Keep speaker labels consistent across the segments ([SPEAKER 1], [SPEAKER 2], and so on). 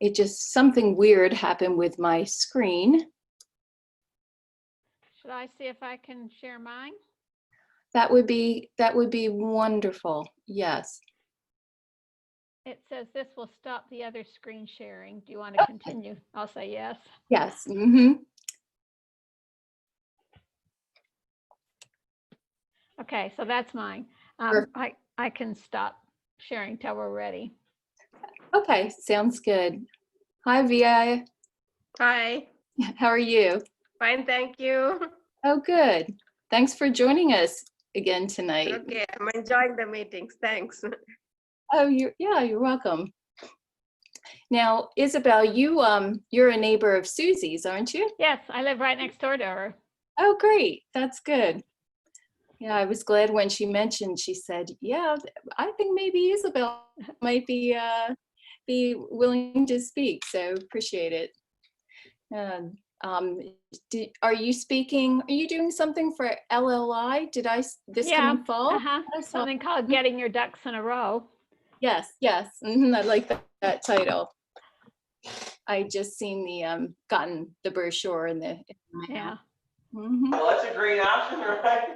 [SPEAKER 1] it just, something weird happened with my screen.
[SPEAKER 2] Should I see if I can share mine?
[SPEAKER 1] That would be wonderful. Yes.
[SPEAKER 2] It says this will stop the other screen sharing. Do you want to continue? I'll say yes.
[SPEAKER 1] Yes. Mm-hmm.
[SPEAKER 2] Okay, so that's mine. I can stop sharing till we're ready.
[SPEAKER 1] Okay, sounds good. Hi, Vi.
[SPEAKER 3] Hi,
[SPEAKER 1] How are you?
[SPEAKER 3] fine, thank you.
[SPEAKER 1] Oh, good. Thanks for joining us again tonight.
[SPEAKER 3] Okay, I'm enjoying the meetings, thanks.
[SPEAKER 1] Oh, you're welcome. Now, Isabel, you're a neighbor of Susie's, aren't you?
[SPEAKER 2] Yes, I live right next door to her.
[SPEAKER 1] Oh, great. That's good. Yeah, I was glad when she mentioned, she said, yeah, I think maybe Isabel might be willing to speak, so appreciate it. And are you doing something for LLI? This coming fall?
[SPEAKER 2] Something called Getting Your Ducks in a Row.
[SPEAKER 1] Yes, I like that title. I just seen gotten the brochure in the mail.
[SPEAKER 2] Yeah.
[SPEAKER 1] Mm-hmm.
[SPEAKER 4] Well, that's a great option, right?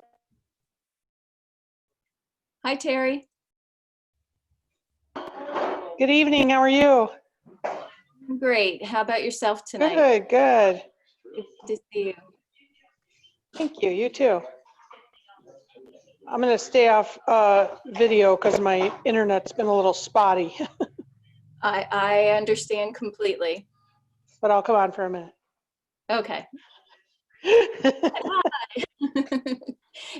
[SPEAKER 1] Hi, Terry.
[SPEAKER 5] Good evening. How are you?
[SPEAKER 1] Great. How about yourself tonight?
[SPEAKER 5] Good.
[SPEAKER 1] Good to see you.
[SPEAKER 5] Thank you. You too. I'm going to stay off video because my internet's been a little spotty,
[SPEAKER 1] I understand completely.
[SPEAKER 5] but I'll come on for a minute.
[SPEAKER 1] Okay.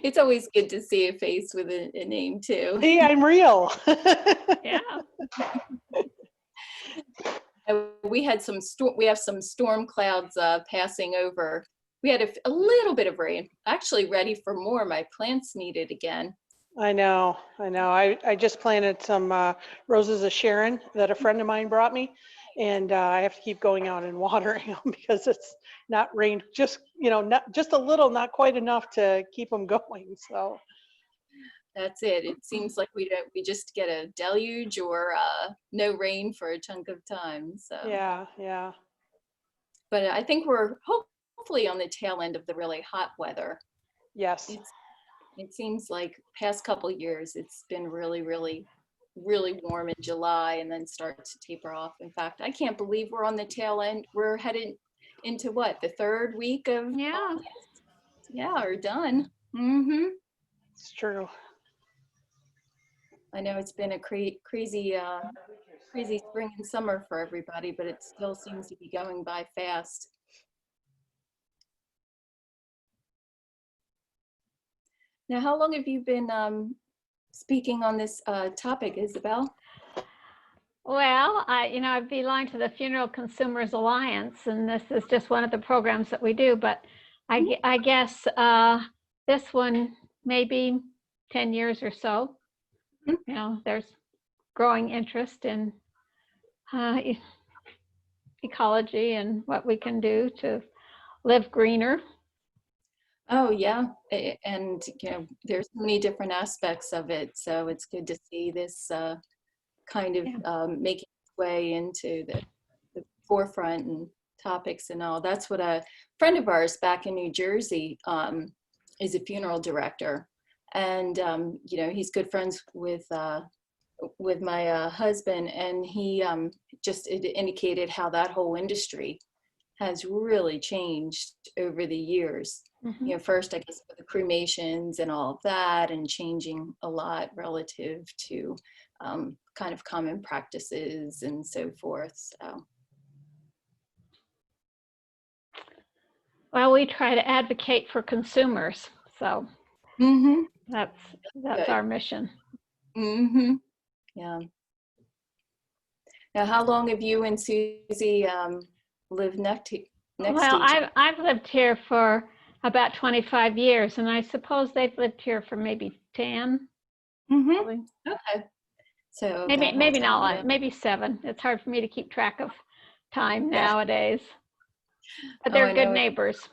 [SPEAKER 1] It's always good to see a face with a name too.
[SPEAKER 5] See, I'm real.
[SPEAKER 2] Yeah.
[SPEAKER 1] We have some storm clouds passing over. We had a little bit of rain. Actually ready for more. My plants need it again.
[SPEAKER 5] I know. I just planted some roses of Sharon that a friend of mine brought me, and I have to keep going out and watering them because it's not rained just a little, not quite enough to keep them going. So
[SPEAKER 1] that's it. It seems like we just get a deluge or no rain for a chunk of time. So
[SPEAKER 5] yeah.
[SPEAKER 1] But I think we're hopefully on the tail end of the really hot weather.
[SPEAKER 5] Yes.
[SPEAKER 1] It seems like past couple of years it's been really, really, really warm in July and then starts to taper off. In fact, I can't believe we're on the tail end. We're headed into what, the third week of August? Yeah, we're done. Mm-hmm.
[SPEAKER 5] It's true.
[SPEAKER 1] I know it's been a crazy spring and summer for everybody, but it still seems to be going by fast. Now, how long have you been speaking on this topic, Isabel?
[SPEAKER 2] Well, I belong to the Funeral Consumers Alliance, and this is just one of the programs that we do, but I guess this one maybe 10 years or so. There's growing interest in ecology and what we can do to live greener.
[SPEAKER 1] Oh yeah, and there's so many different aspects of it, so it's good to see this kind of making its way into the forefront and topics and all. That's what a friend of ours back in New Jersey is a funeral director, and he's good friends with my husband, and he just indicated how that whole industry has really changed over the years.
[SPEAKER 2] Mm-hmm.
[SPEAKER 1] First, I guess, with the cremations and all of that, and changing a lot relative to kind of common practices and so forth. So,
[SPEAKER 2] well, we try to advocate for consumers, so that's
[SPEAKER 1] good.
[SPEAKER 2] Our mission.
[SPEAKER 1] Yeah. Now, how long have you and Susie lived next to each other?
[SPEAKER 2] I've lived here for about 25 years, and I suppose they've lived here for maybe 10.
[SPEAKER 1] Okay. So
[SPEAKER 2] maybe not, maybe 7. It's hard for me to keep track of time nowadays. But they're good neighbors.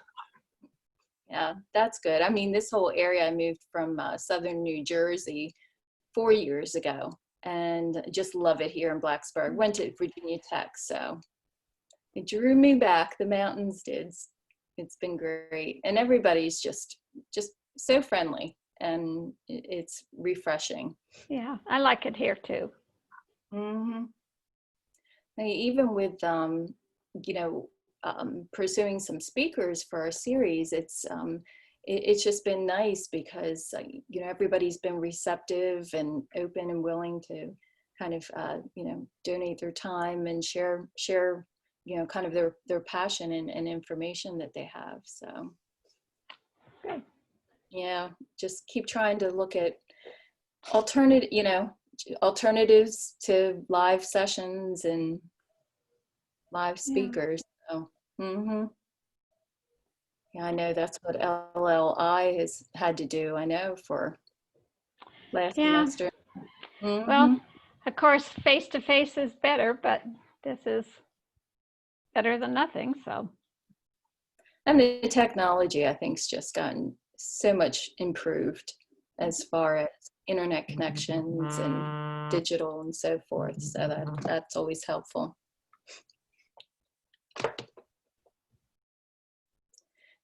[SPEAKER 1] Yeah, that's good. I mean, this whole area, I moved from southern New Jersey 4 years ago, and just love it here in Blacksburg. Went to Virginia Tech, so it drew me back. The mountains did. It's been great, and everybody's just so friendly, and it's refreshing.
[SPEAKER 2] Yeah, I like it here too.
[SPEAKER 1] Mm-hmm. Even with pursuing some speakers for our series, it's just been nice because everybody's been receptive and open and willing to kind of donate their time and share kind of their passion and information that they have. So
[SPEAKER 2] Good.
[SPEAKER 1] yeah, just keep trying to look at alternatives to live sessions and live speakers. So, yeah, I know that's what LLI has had to do. I know for last semester.
[SPEAKER 2] Well, of course, face-to-face is better, but this is better than nothing, so.
[SPEAKER 1] And the technology, I think, has just gotten so much improved as far as internet connections and digital and so forth. So that's always helpful.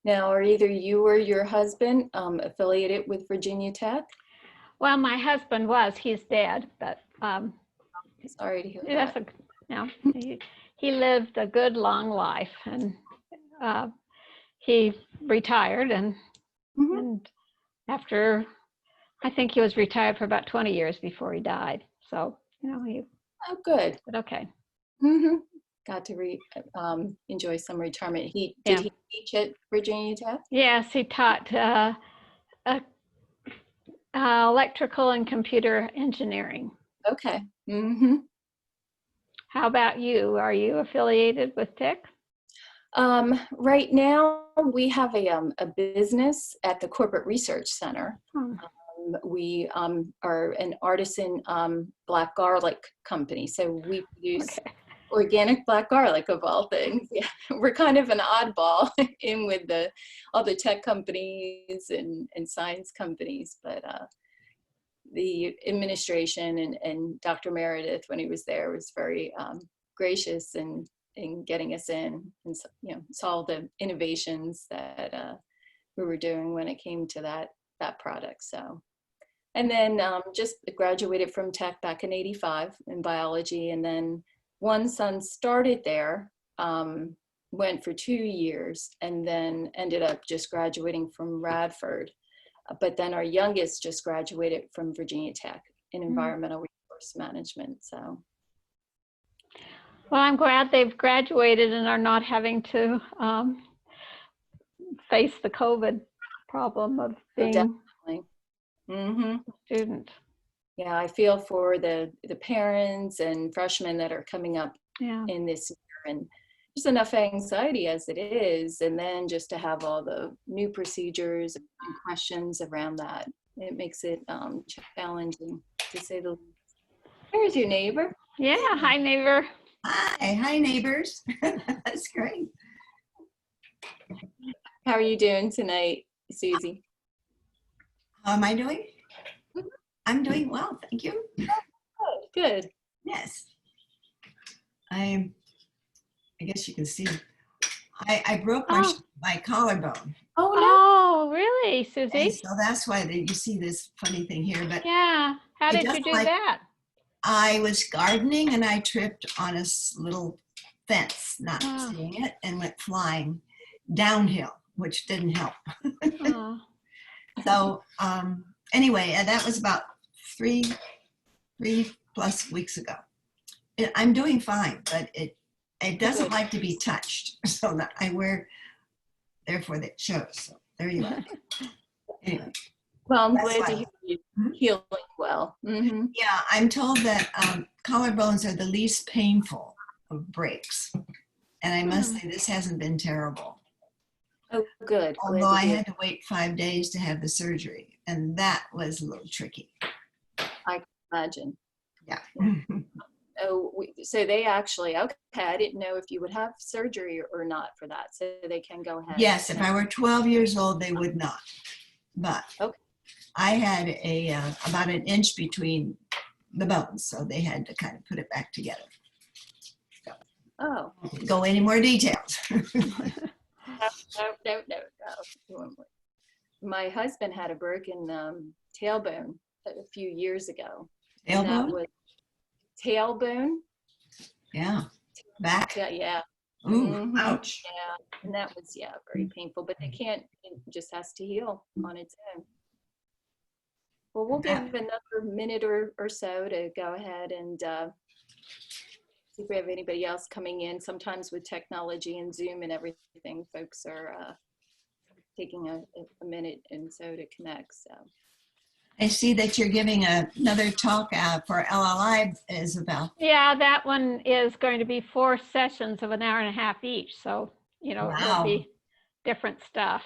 [SPEAKER 1] Now, are either you or your husband affiliated with Virginia Tech?
[SPEAKER 2] Well, my husband was, he's dead, but
[SPEAKER 1] Sorry to hear
[SPEAKER 2] that's
[SPEAKER 1] that.
[SPEAKER 2] he lived a good long life, and he retired, and after, I think he was retired for about 20 years before he died. So, he
[SPEAKER 1] Oh, good.
[SPEAKER 2] said, okay.
[SPEAKER 1] Got to enjoy some retirement. Did he teach at Virginia Tech?
[SPEAKER 2] Yes, he taught electrical and computer engineering.
[SPEAKER 1] Okay.
[SPEAKER 2] How about you? Are you affiliated with Tech?
[SPEAKER 1] Right now, we have a business at the Corporate Research Center. We are an artisan black garlic company, so we produce organic black garlic of all things. Yeah, we're kind of an oddball in with all the tech companies and science companies, but the administration and Dr. Meredith, when he was there, was very gracious in getting us in, and saw the innovations that we were doing when it came to that product. So, and then just graduated from Tech back in '85 in biology, and then one son started there, went for 2 years, and then ended up just graduating from Radford. But then our youngest just graduated from Virginia Tech in environmental resource management. So.
[SPEAKER 2] Well, I'm glad they've graduated and are not having to face the COVID problem of being a student. Yeah,
[SPEAKER 1] I feel for the parents and freshmen that are coming up in this year, and just enough anxiety as it is, and then just to have all the new procedures and questions around that, it makes it challenging, to say the least. There's your neighbor.
[SPEAKER 2] Yeah, hi neighbor.
[SPEAKER 6] Hi neighbors. That's great.
[SPEAKER 1] How are you doing tonight, Susie?
[SPEAKER 6] How am I doing? I'm doing well, thank you.
[SPEAKER 1] Good.
[SPEAKER 6] Yes. I guess you can see. I broke my collarbone.
[SPEAKER 1] Oh no.
[SPEAKER 2] Oh, really, Susie?
[SPEAKER 6] And so that's why you see this funny thing here. But
[SPEAKER 2] yeah, how did you do that?
[SPEAKER 6] I was gardening and I tripped on a little fence, not seeing it, and went flying downhill, which didn't help. So anyway, that was about three plus weeks ago. I'm doing fine, but it doesn't like to be touched. So that I wear, therefore that shows. So there you are. Anyway.
[SPEAKER 1] Well, I'm glad to hear you healing well.
[SPEAKER 6] Yeah, I'm told that collarbones are the least painful of breaks. And I must say this hasn't been terrible.
[SPEAKER 1] Oh, good.
[SPEAKER 6] Although I had to wait 5 days to have the surgery, and that was a little tricky.
[SPEAKER 1] I can imagine.
[SPEAKER 6] Yeah.
[SPEAKER 1] So they actually, okay, I didn't know if you would have surgery or not for that, so they can go ahead.
[SPEAKER 6] Yes, if I were 12 years old, they would not. But I had about an inch between the bones, so they had to kind of put it back together.
[SPEAKER 1] Oh,
[SPEAKER 6] Go any more details.
[SPEAKER 1] no. My husband had a broken tailbone a few years ago. And that
[SPEAKER 6] Elbow?
[SPEAKER 1] was tailbone.
[SPEAKER 6] Yeah. Back?
[SPEAKER 1] Yeah.
[SPEAKER 6] Ooh,
[SPEAKER 1] Mhm.
[SPEAKER 6] ouch.
[SPEAKER 1] Yeah, and that was, yeah, very painful, but they can't, it just has to heal on its own. Well, we'll give another minute or so to go ahead and see if we have anybody else coming in. Sometimes with technology and Zoom and everything, folks are taking a minute and so to connect, so.
[SPEAKER 6] I see that you're giving another talk for LLI, Isabel.
[SPEAKER 2] Yeah, that one is going to be 4 sessions of an hour and a half each. So, you know, it'll
[SPEAKER 6] Wow.
[SPEAKER 2] be different stuff.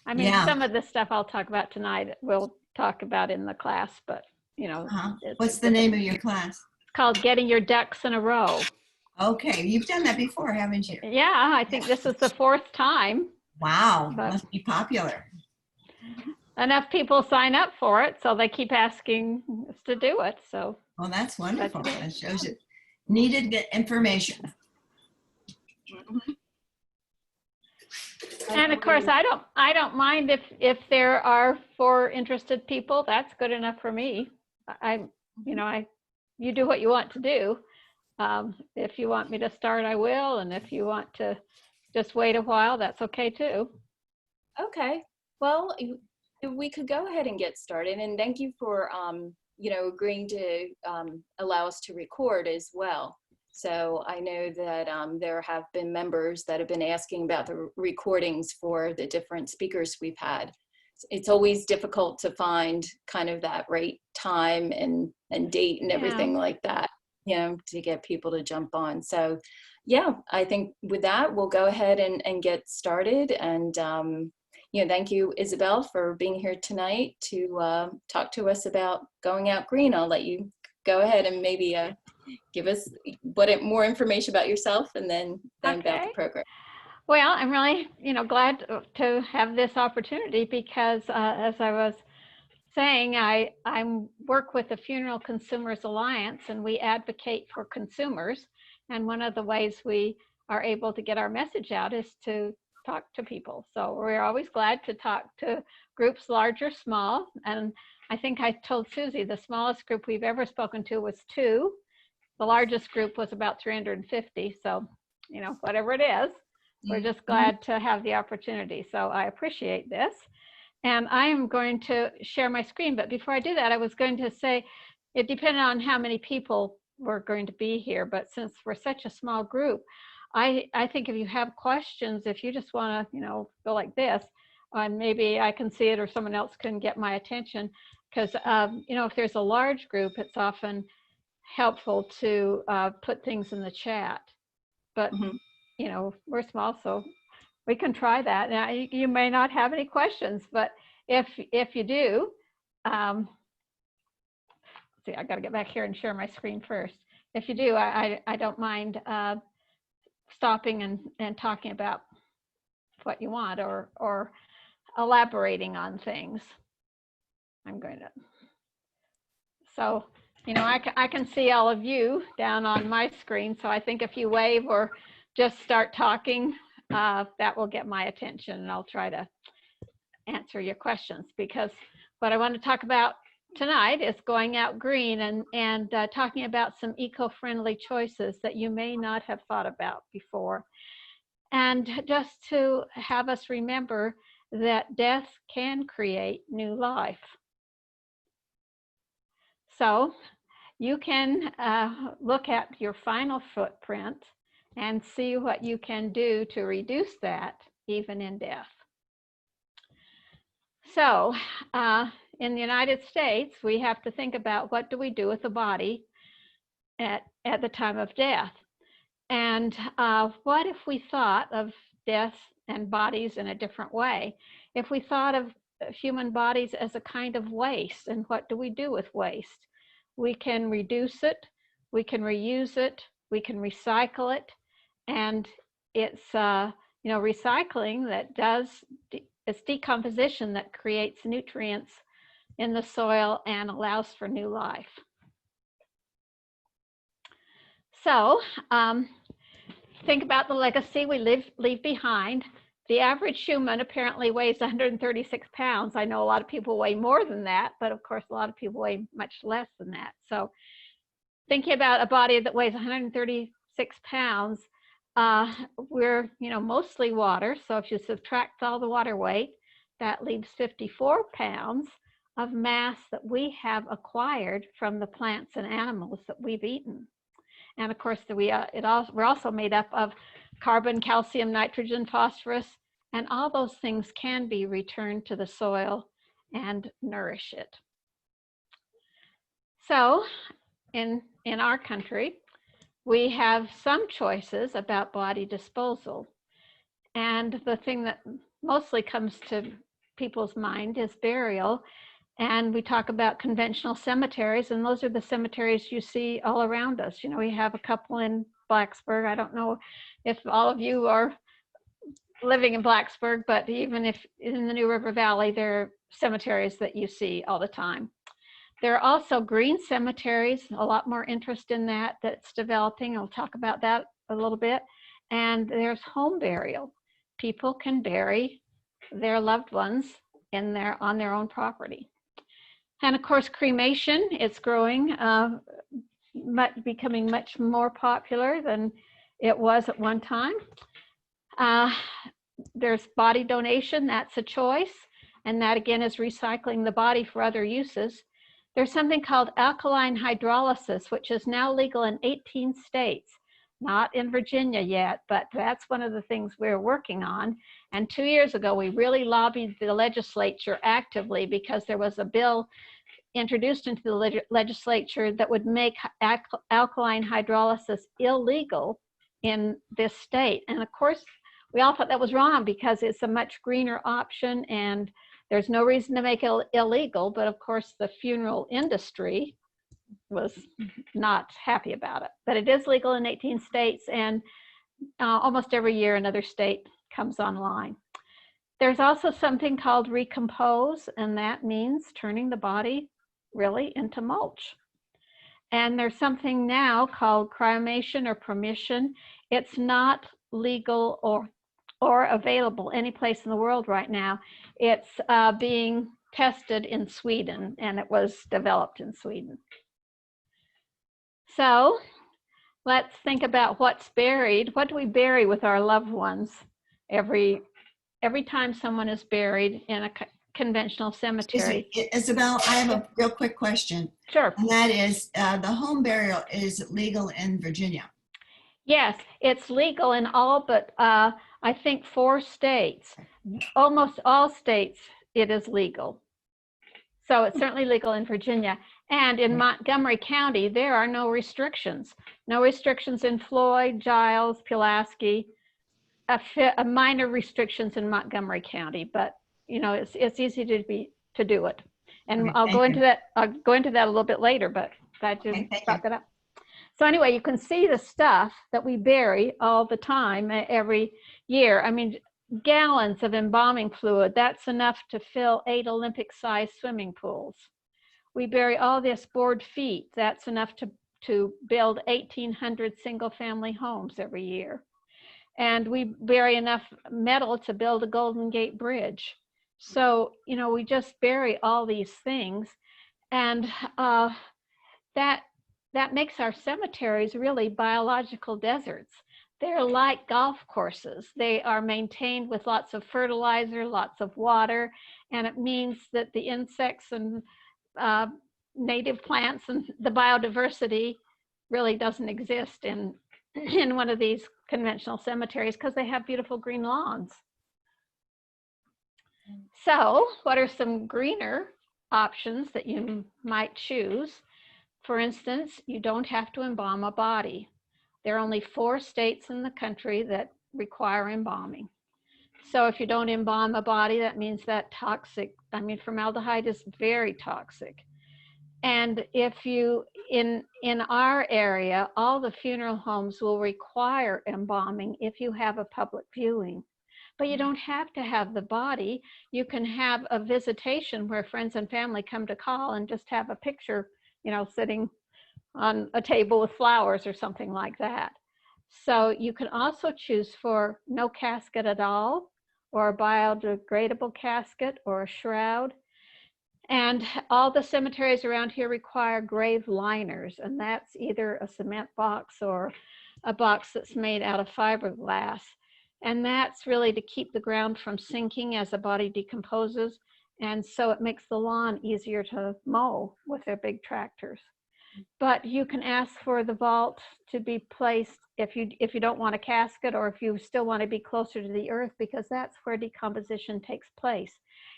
[SPEAKER 2] I mean,
[SPEAKER 6] Yeah.
[SPEAKER 2] some of the stuff I'll talk about tonight, we'll talk about in the class, but you know.
[SPEAKER 6] What's the name of your class?
[SPEAKER 2] It's called Getting Your Ducks in a Row.
[SPEAKER 6] Okay, you've done that before, haven't you?
[SPEAKER 2] Yeah, I think this is the 4th time.
[SPEAKER 6] Wow,
[SPEAKER 2] But
[SPEAKER 6] must be popular.
[SPEAKER 2] enough people sign up for it, so they keep asking us to do it. So,
[SPEAKER 6] Well, that's wonderful.
[SPEAKER 2] That's
[SPEAKER 6] That shows it needed good information.
[SPEAKER 2] and of course, I don't mind if there are 4 interested people. That's good enough for me. You do what you want to do. If you want me to start, I will, and if you want to just wait a while, that's okay too.
[SPEAKER 1] Okay, well, we could go ahead and get started, and thank you for agreeing to allow us to record as well. So I know that there have been members that have been asking about the recordings for the different speakers we've had. It's always difficult to find kind of that right time and date and everything like that, to get people to jump on. So yeah, I think with that, we'll go ahead and get started. And thank you, Isabel, for being here tonight to talk to us about going out green. I'll let you go ahead and maybe give us more information about yourself and then about the program.
[SPEAKER 2] Well, I'm really, glad to have this opportunity because as I was saying, I work with the Funeral Consumers Alliance, and we advocate for consumers. And one of the ways we are able to get our message out is to talk to people. So we're always glad to talk to groups large or small. And I think I told Susie the smallest group we've ever spoken to was 2. The largest group was about 350. So, whatever it is, we're just glad to have the opportunity. So I appreciate this. And I am going to share my screen. But before I do that, I was going to say it depended on how many people were going to be here. But since we're such a small group, I think if you have questions, if you just want to, go like this, maybe I can see it or someone else can get my attention. Because, if there's a large group, it's often helpful to put things in the chat. But, we're small, so we can try that. Now, you may not have any questions, but if you do, see, I got to get back here and share my screen first. If you do, I don't mind stopping and talking about what you want or elaborating on things. I'm going to. So, I can see all of you down on my screen. So I think if you wave or just start talking, that will get my attention, and I'll try to answer your questions, because what I want to talk about tonight is going out green and talking about some eco-friendly choices that you may not have thought about before. And just to have us remember that death can create new life. So you can look at your final footprint and see what you can do to reduce that, even in death. So in the United States, we have to think about what do we do with the body at the time of death. And what if we thought of death and bodies in a different way? If we thought of human bodies as a kind of waste, and what do we do with waste? We can reduce it, we can reuse it, we can recycle it, and it's recycling that it's decomposition that creates nutrients in the soil and allows for new life. So think about the legacy we leave behind. The average human apparently weighs 136 pounds. I know a lot of people weigh more than that, but of course, a lot of people weigh much less than that. So thinking about a body that weighs 136 pounds, we're, mostly water. So if you subtract all the water weight, that leaves 54 pounds of mass that we have acquired from the plants and animals that we've eaten. And of course, we're also made up of carbon, calcium, nitrogen, phosphorus, and all those things can be returned to the soil and nourish it. So in our country, we have some choices about body disposal. And the thing that mostly comes to people's mind is burial. And we talk about conventional cemeteries, and those are the cemeteries you see all around us. We have a couple in Blacksburg. I don't know if all of you are living in Blacksburg, but even if in the New River Valley, there are cemeteries that you see all the time. There are also green cemeteries, a lot more interest in that's developing. I'll talk about that a little bit. And there's home burial. People can bury their loved ones on their own property. And of course, cremation is growing, becoming much more popular than it was at one time. There's body donation, that's a choice. And that again is recycling the body for other uses. There's something called alkaline hydrolysis, which is now legal in 18 states. Not in Virginia yet, but that's one of the things we're working on. And 2 years ago, we really lobbied the legislature actively because there was a bill introduced into the legislature that would make alkaline hydrolysis illegal in this state. And of course, we all thought that was wrong because it's a much greener option and there's no reason to make it illegal. But of course, the funeral industry was not happy about it. But it is legal in 18 states, and almost every year another state comes online. There's also something called recompose, and that means turning the body really into mulch. And there's something now called cremation or permission. It's not legal or available any place in the world right now. It's being tested in Sweden, and it was developed in Sweden. So let's think about what's buried. What do we bury with our loved ones every time someone is buried in a conventional cemetery?
[SPEAKER 6] Isabel, I have a real quick question.
[SPEAKER 2] Sure.
[SPEAKER 6] And that is, the home burial is legal in Virginia.
[SPEAKER 2] Yes, it's legal in all but I think 4 states. Almost all states it is legal. So it's certainly legal in Virginia. And in Montgomery County, there are no restrictions. No restrictions in Floyd, Giles, Pulaski, a minor restrictions in Montgomery County, but it's easy to do it. And
[SPEAKER 6] Okay,
[SPEAKER 2] I'll go into that a little bit later, but glad you brought that up. So anyway, you can see the stuff that we bury all the time, every year. I mean, gallons of embalming fluid, that's enough to fill 8 Olympic-sized swimming pools. We bury all this board feet, that's enough to build 1,800 single-family homes every year. And we bury enough metal to build a Golden Gate Bridge. So, we just bury all these things. And that makes our cemeteries really biological deserts. They're like golf courses. They are maintained with lots of fertilizer, lots of water, and it means that the insects and native plants and the biodiversity really doesn't exist in one of these conventional cemeteries because they have beautiful green lawns. So what are some greener options that you might choose? For instance, you don't have to embalm a body. There are only 4 states in the country that require embalming. So if you don't embalm a body, that means that formaldehyde is very toxic. And if you, in our area, all the funeral homes will require embalming if you have a public viewing. But you don't have to have the body. You can have a visitation where friends and family come to call and just have a picture, sitting on a table with flowers or something like that. So you can also choose for no casket at all, or a biodegradable casket, or a shroud. And all the cemeteries around here require grave liners, and that's either a cement box or a box that's made out of fiberglass. And that's really to keep the ground from sinking as the body decomposes. And so it makes the lawn easier to mow with their big tractors. But you can ask for the vault to be placed if you don't want a casket, or if you still want to be closer to the earth, because that's where decomposition takes place.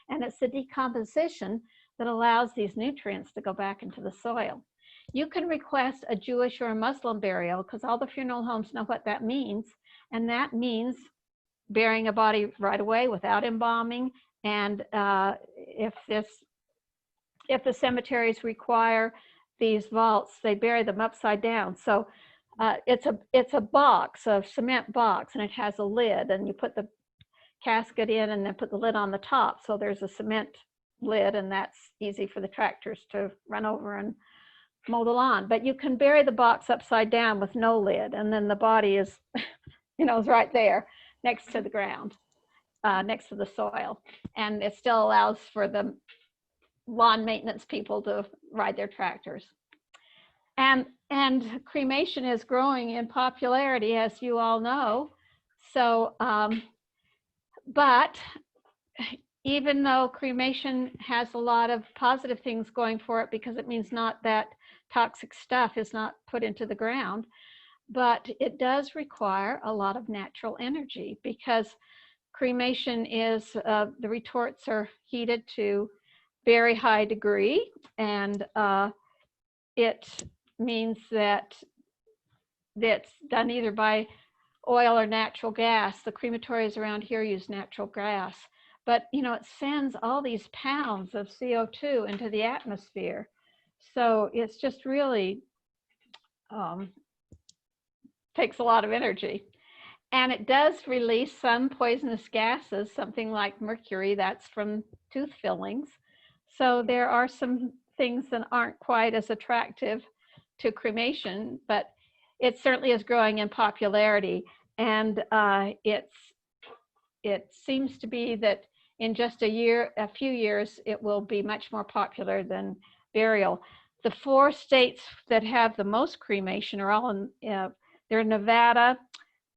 [SPEAKER 2] And it's the decomposition that allows these nutrients to go back into the soil. You can request a Jewish or a Muslim burial, because all the funeral homes know what that means. And that means burying a body right away without embalming. And if the cemeteries require these vaults, they bury them upside down. So it's a box, a cement box, and it has a lid, and you put the casket in and then put the lid on the top. So there's a cement lid, and that's easy for the tractors to run over and mow the lawn. But you can bury the box upside down with no lid, and then the body is, is right there next to the ground, next to the soil. And it still allows for the lawn maintenance people to ride their tractors. And cremation is growing in popularity, as you all know. So, but even though cremation has a lot of positive things going for it, because it means not that toxic stuff is not put into the ground, but it does require a lot of natural energy, because cremation is, the retorts are heated to very high degree, and it means that it's done either by oil or natural gas. The crematories around here use natural gas, but it sends all these pounds of CO2 into the atmosphere. So it's just really takes a lot of energy. And it does release some poisonous gases, something like mercury, that's from tooth fillings. So there are some things that aren't quite as attractive to cremation, but it certainly is growing in popularity. And it seems to be that in just a few years, it will be much more popular than burial. The 4 states that have the most cremation are all in, they're Nevada,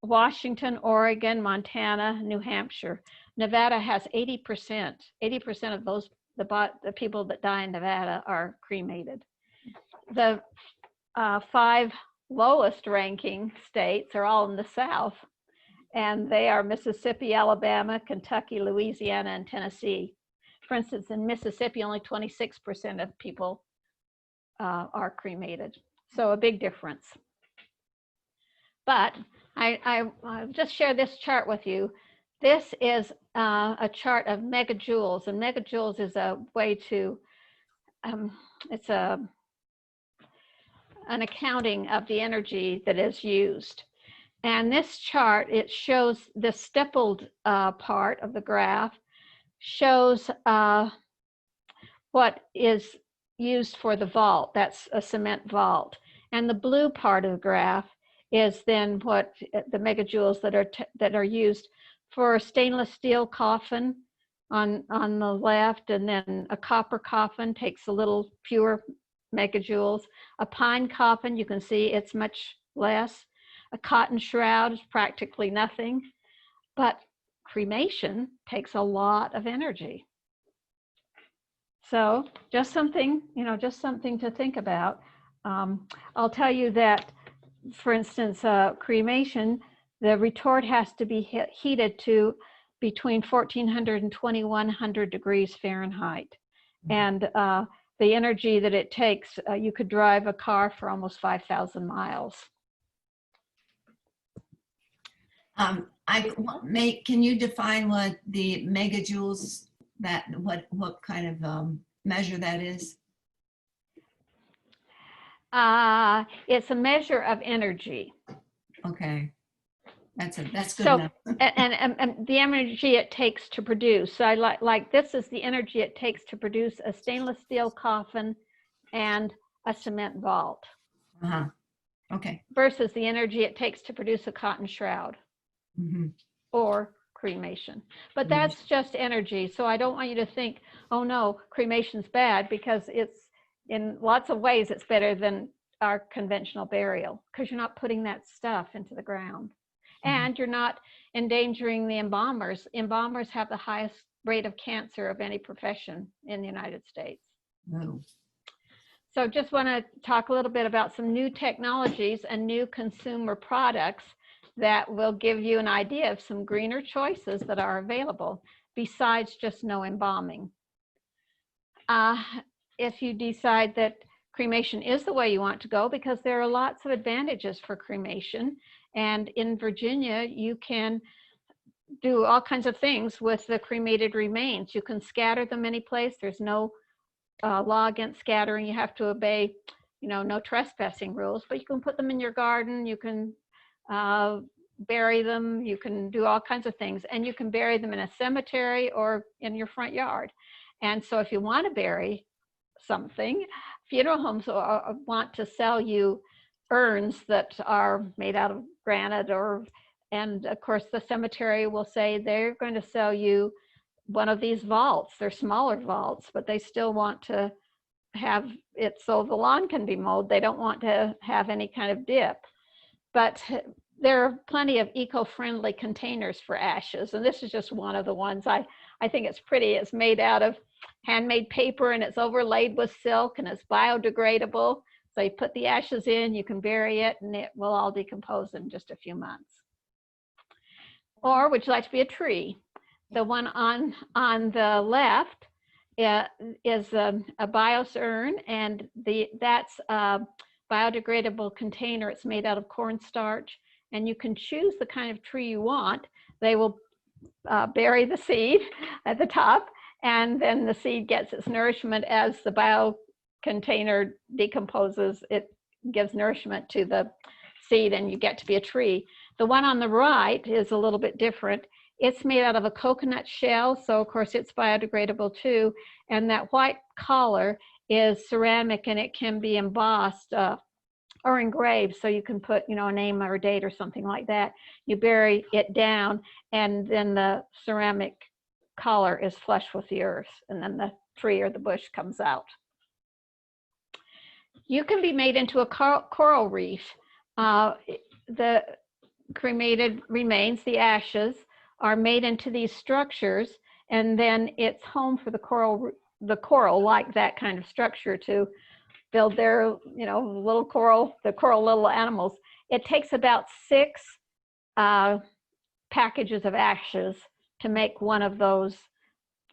[SPEAKER 2] Washington, Oregon, Montana, New Hampshire. Nevada has 80%. 80% of those, the people that die in Nevada are cremated. The 5 lowest ranking states are all in the South, and they are Mississippi, Alabama, Kentucky, Louisiana, and Tennessee. For instance, in Mississippi, only 26% of people are cremated. So a big difference. But I'll just share this chart with you. This is a chart of megajoules, and megajoules is a way to, it's an accounting of the energy that is used. And this chart, it shows the stippled part of the graph, shows what is used for the vault. That's a cement vault. And the blue part of the graph is then what the megajoules that are used for a stainless steel coffin on the left, and then a copper coffin takes a little fewer megajoules. A pine coffin, you can see it's much less. A cotton shroud is practically nothing, but cremation takes a lot of energy. So just something, just something to think about. I'll tell you that, for instance, cremation, the retort has to be heated to between 1400 and 2100 degrees Fahrenheit. And the energy that it takes, you could drive a car for almost 5,000 miles.
[SPEAKER 6] Can you define what the megajoules, what kind of measure that is?
[SPEAKER 2] It's a measure of energy.
[SPEAKER 6] Okay, that's good
[SPEAKER 2] So,
[SPEAKER 6] enough.
[SPEAKER 2] and the energy it takes to produce. So I like this is the energy it takes to produce a stainless steel coffin and a cement vault.
[SPEAKER 6] Uh-huh. Okay.
[SPEAKER 2] versus the energy it takes to produce a cotton shroud
[SPEAKER 6] Mm-hmm.
[SPEAKER 2] or cremation. But that's just energy. So I don't want you to think, oh no, cremation's bad, because it's in lots of ways it's better than our conventional burial, because you're not putting that stuff into the ground. And you're not endangering the embalmers. Embalmers have the highest rate of cancer of any profession in the United States.
[SPEAKER 6] Oh.
[SPEAKER 2] So just want to talk a little bit about some new technologies and new consumer products that will give you an idea of some greener choices that are available besides just no embalming. If you decide that cremation is the way you want to go, because there are lots of advantages for cremation, and in Virginia you can do all kinds of things with the cremated remains. You can scatter them any place. There's no law against scattering. You have to obey, no trespassing rules, but you can put them in your garden. You can bury them. You can do all kinds of things, and you can bury them in a cemetery or in your front yard. And so if you want to bury something, funeral homes want to sell you urns that are made out of granite, and of course the cemetery will say they're going to sell you one of these vaults. They're smaller vaults, but they still want to have it so the lawn can be mowed. They don't want to have any kind of dip. But there are plenty of eco-friendly containers for ashes, and this is just one of the ones. I think it's pretty. It's made out of handmade paper, and it's overlaid with silk, and it's biodegradable. So you put the ashes in, you can bury it, and it will all decompose in just a few months. Or would you like to be a tree? The one on the left is a BIOS urn, and that's a biodegradable container. It's made out of cornstarch, and you can choose the kind of tree you want. They will bury the seed at the top, and then the seed gets its nourishment as the bio container decomposes. It gives nourishment to the seed, and you get to be a tree. The one on the right is a little bit different. It's made out of a coconut shell, so of course it's biodegradable too. And that white collar is ceramic, and it can be embossed or engraved, so you can put, a name or a date or something like that. You bury it down, and then the ceramic collar is flush with the earth, and then the tree or the bush comes out. You can be made into a coral reef. The cremated remains, the ashes, are made into these structures, and then it's home for the coral like that kind of structure to build their, little coral little animals. It takes about 6 packages of ashes to make one of those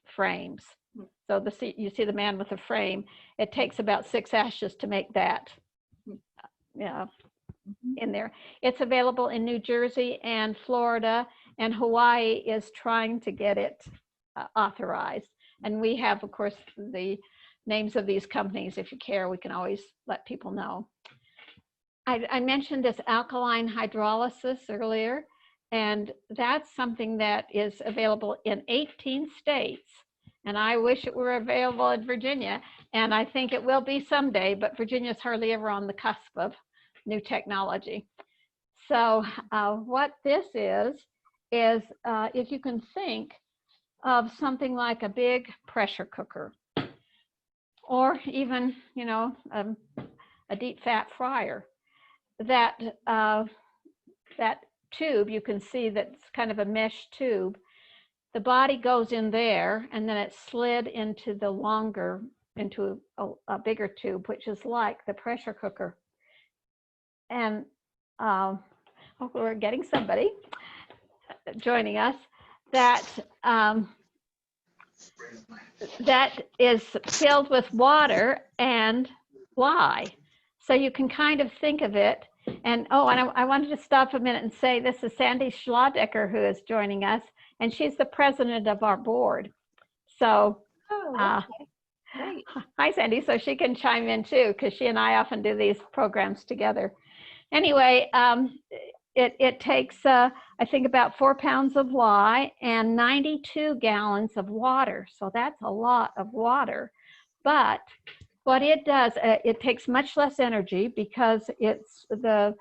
[SPEAKER 2] frames. So you see the man with the frame. It takes about 6 ashes to make that. In there. It's available in New Jersey and Florida, and Hawaii is trying to get it authorized. And we have, of course, the names of these companies. If you care, we can always let people know. I mentioned this alkaline hydrolysis earlier, and that's something that is available in 18 states. And I wish it were available in Virginia, and I think it will be someday, but Virginia's hardly ever on the cusp of new technology. So what this is if you can think of something like a big pressure cooker, or even, a deep fat fryer, that tube, you can see that's kind of a mesh tube. The body goes in there, and then it's slid into into a bigger tube, which is like the pressure cooker. And we're getting somebody joining us that is filled with water and lye. So you can kind of think of it. And I wanted to stop a minute and say this is Sandy Schladecker who is joining us, and she's the president of our board. So
[SPEAKER 1] Great.
[SPEAKER 2] hi, Sandy. So she can chime in too, because she and I often do these programs together. Anyway, it takes, I think, about 4 pounds of lye and 92 gallons of water. So that's a lot of water. But What it does, it takes much less energy because the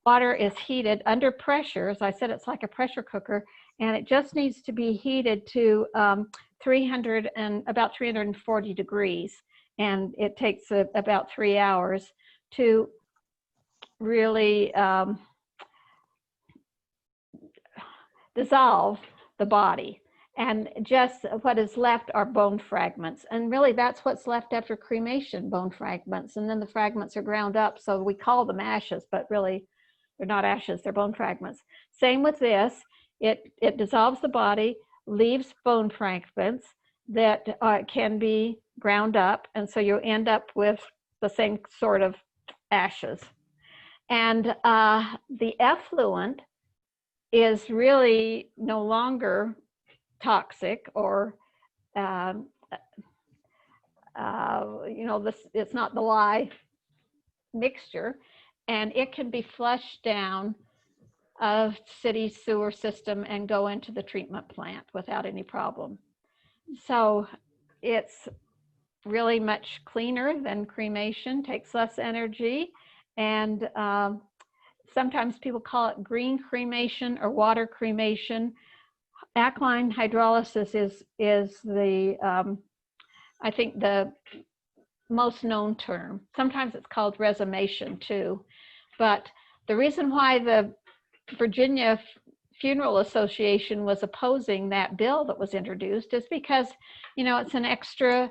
[SPEAKER 2] water is heated under pressure. As I said, it's like a pressure cooker, and it just needs to be heated to about 340 degrees. And it takes about 3 hours to really dissolve the body. And just what is left are bone fragments. And really that's what's left after cremation, bone fragments. And then the fragments are ground up. So we call them ashes, but really they're not ashes, they're bone fragments. Same with this, it dissolves the body, leaves bone fragments that can be ground up. And so you end up with the same sort of ashes. And the effluent is really no longer toxic or, it's not the lye mixture, and it can be flushed down a city sewer system and go into the treatment plant without any problem. So it's really much cleaner than cremation, takes less energy, and sometimes people call it green cremation or water cremation. Alkaline hydrolysis is the, I think, the most known term. Sometimes it's called resomation too. But the reason why the Virginia Funeral Association was opposing that bill that was introduced is because, it's an extra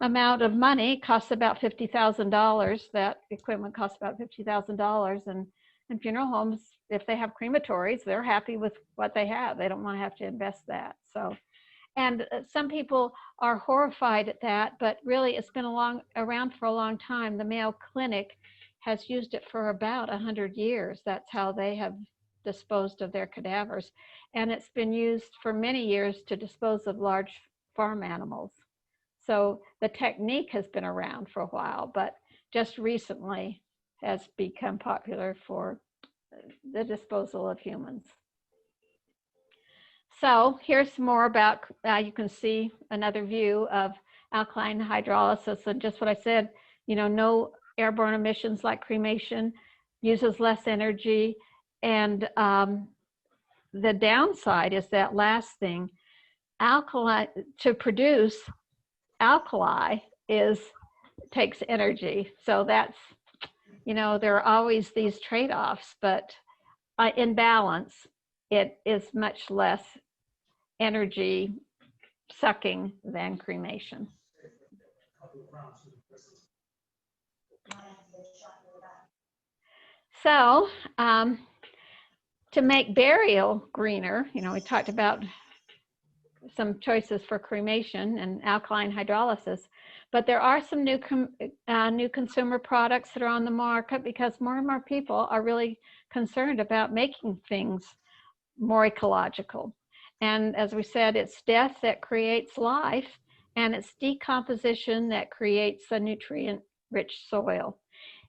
[SPEAKER 2] amount of money. It costs about $50,000. That equipment costs about $50,000. And funeral homes, if they have crematories, they're happy with what they have. They don't want to have to invest that. So, and some people are horrified at that, but really it's been around for a long time. The Mayo Clinic has used it for about 100 years. That's how they have disposed of their cadavers. And it's been used for many years to dispose of large farm animals. So the technique has been around for a while, but just recently has become popular for the disposal of humans. So here's more about, you can see another view of alkaline hydrolysis, and just what I said, no airborne emissions like cremation, uses less energy, and the downside is that last thing, to produce alkali takes energy. So that's, there are always these trade-offs, but in balance, it is much less energy sucking than cremation. So to make burial greener, we talked about some choices for cremation and alkaline hydrolysis, but there are some new consumer products that are on the market because more and more people are really concerned about making things more ecological. And as we said, it's death that creates life, and it's decomposition that creates a nutrient-rich soil.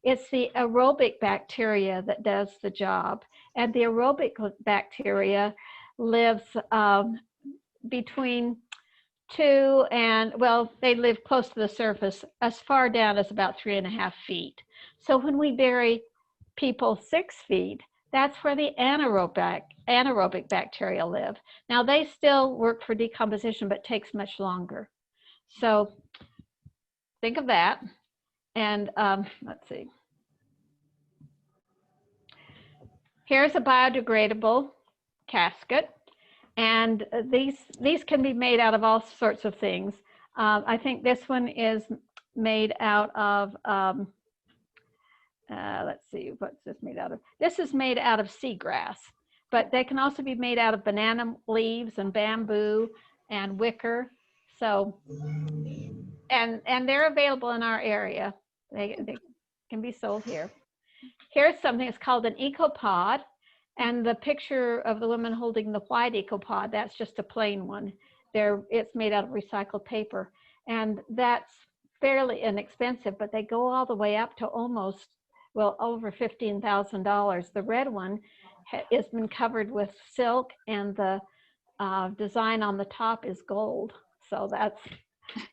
[SPEAKER 2] It's the aerobic bacteria that does the job, and the aerobic bacteria lives between 2 and, well, they live close to the surface, as far down as about 3.5 feet. So when we bury people 6 feet, that's where the anaerobic bacteria live. Now they still work for decomposition, but takes much longer. So think of that. And let's see. Here's a biodegradable casket. And these can be made out of all sorts of things. I think this one is made out of, let's see, what's this made out of? This is made out of seagrass, but they can also be made out of banana leaves and bamboo and wicker. So, and they're available in our area. They can be sold here. Here's something that's called an ecopod. And the picture of the woman holding the white ecopod, that's just a plain one. It's made out of recycled paper. And that's fairly inexpensive, but they go all the way up to almost, well, over $15,000. The red one has been covered with silk, and the design on the top is gold. So that's,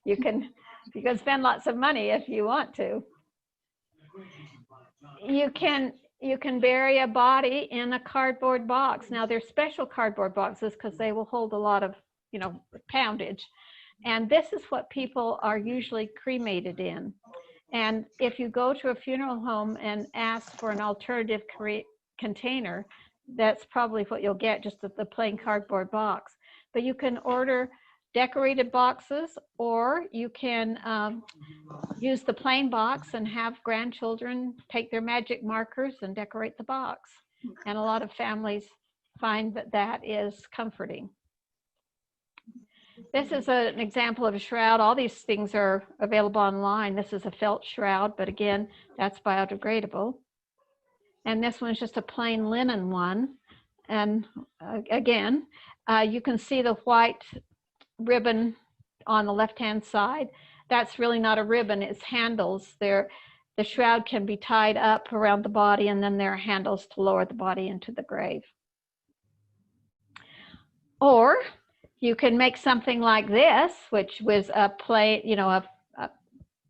[SPEAKER 2] you can You can spend lots of money if you want to. You can bury a body in a cardboard box. Now there's special cardboard boxes because they will hold a lot of, you know, poundage. And this is what people are usually cremated in. And if you go to a funeral home and ask for an alternative container, that's probably what you'll get, just the plain cardboard box. But you can order decorated boxes, or you can use the plain box and have grandchildren take their magic markers and decorate the box. And a lot of families find that that is comforting. This is an example of a shroud. All these things are available online. This is a felt shroud, but again, that's biodegradable. And this one's just a plain linen one. And again, you can see the white ribbon on the left-hand side. That's really not a ribbon, it's handles. The shroud can be tied up around the body, and then there are handles to lower the body into the grave. Or you can make something like this, which was a plain, you know, a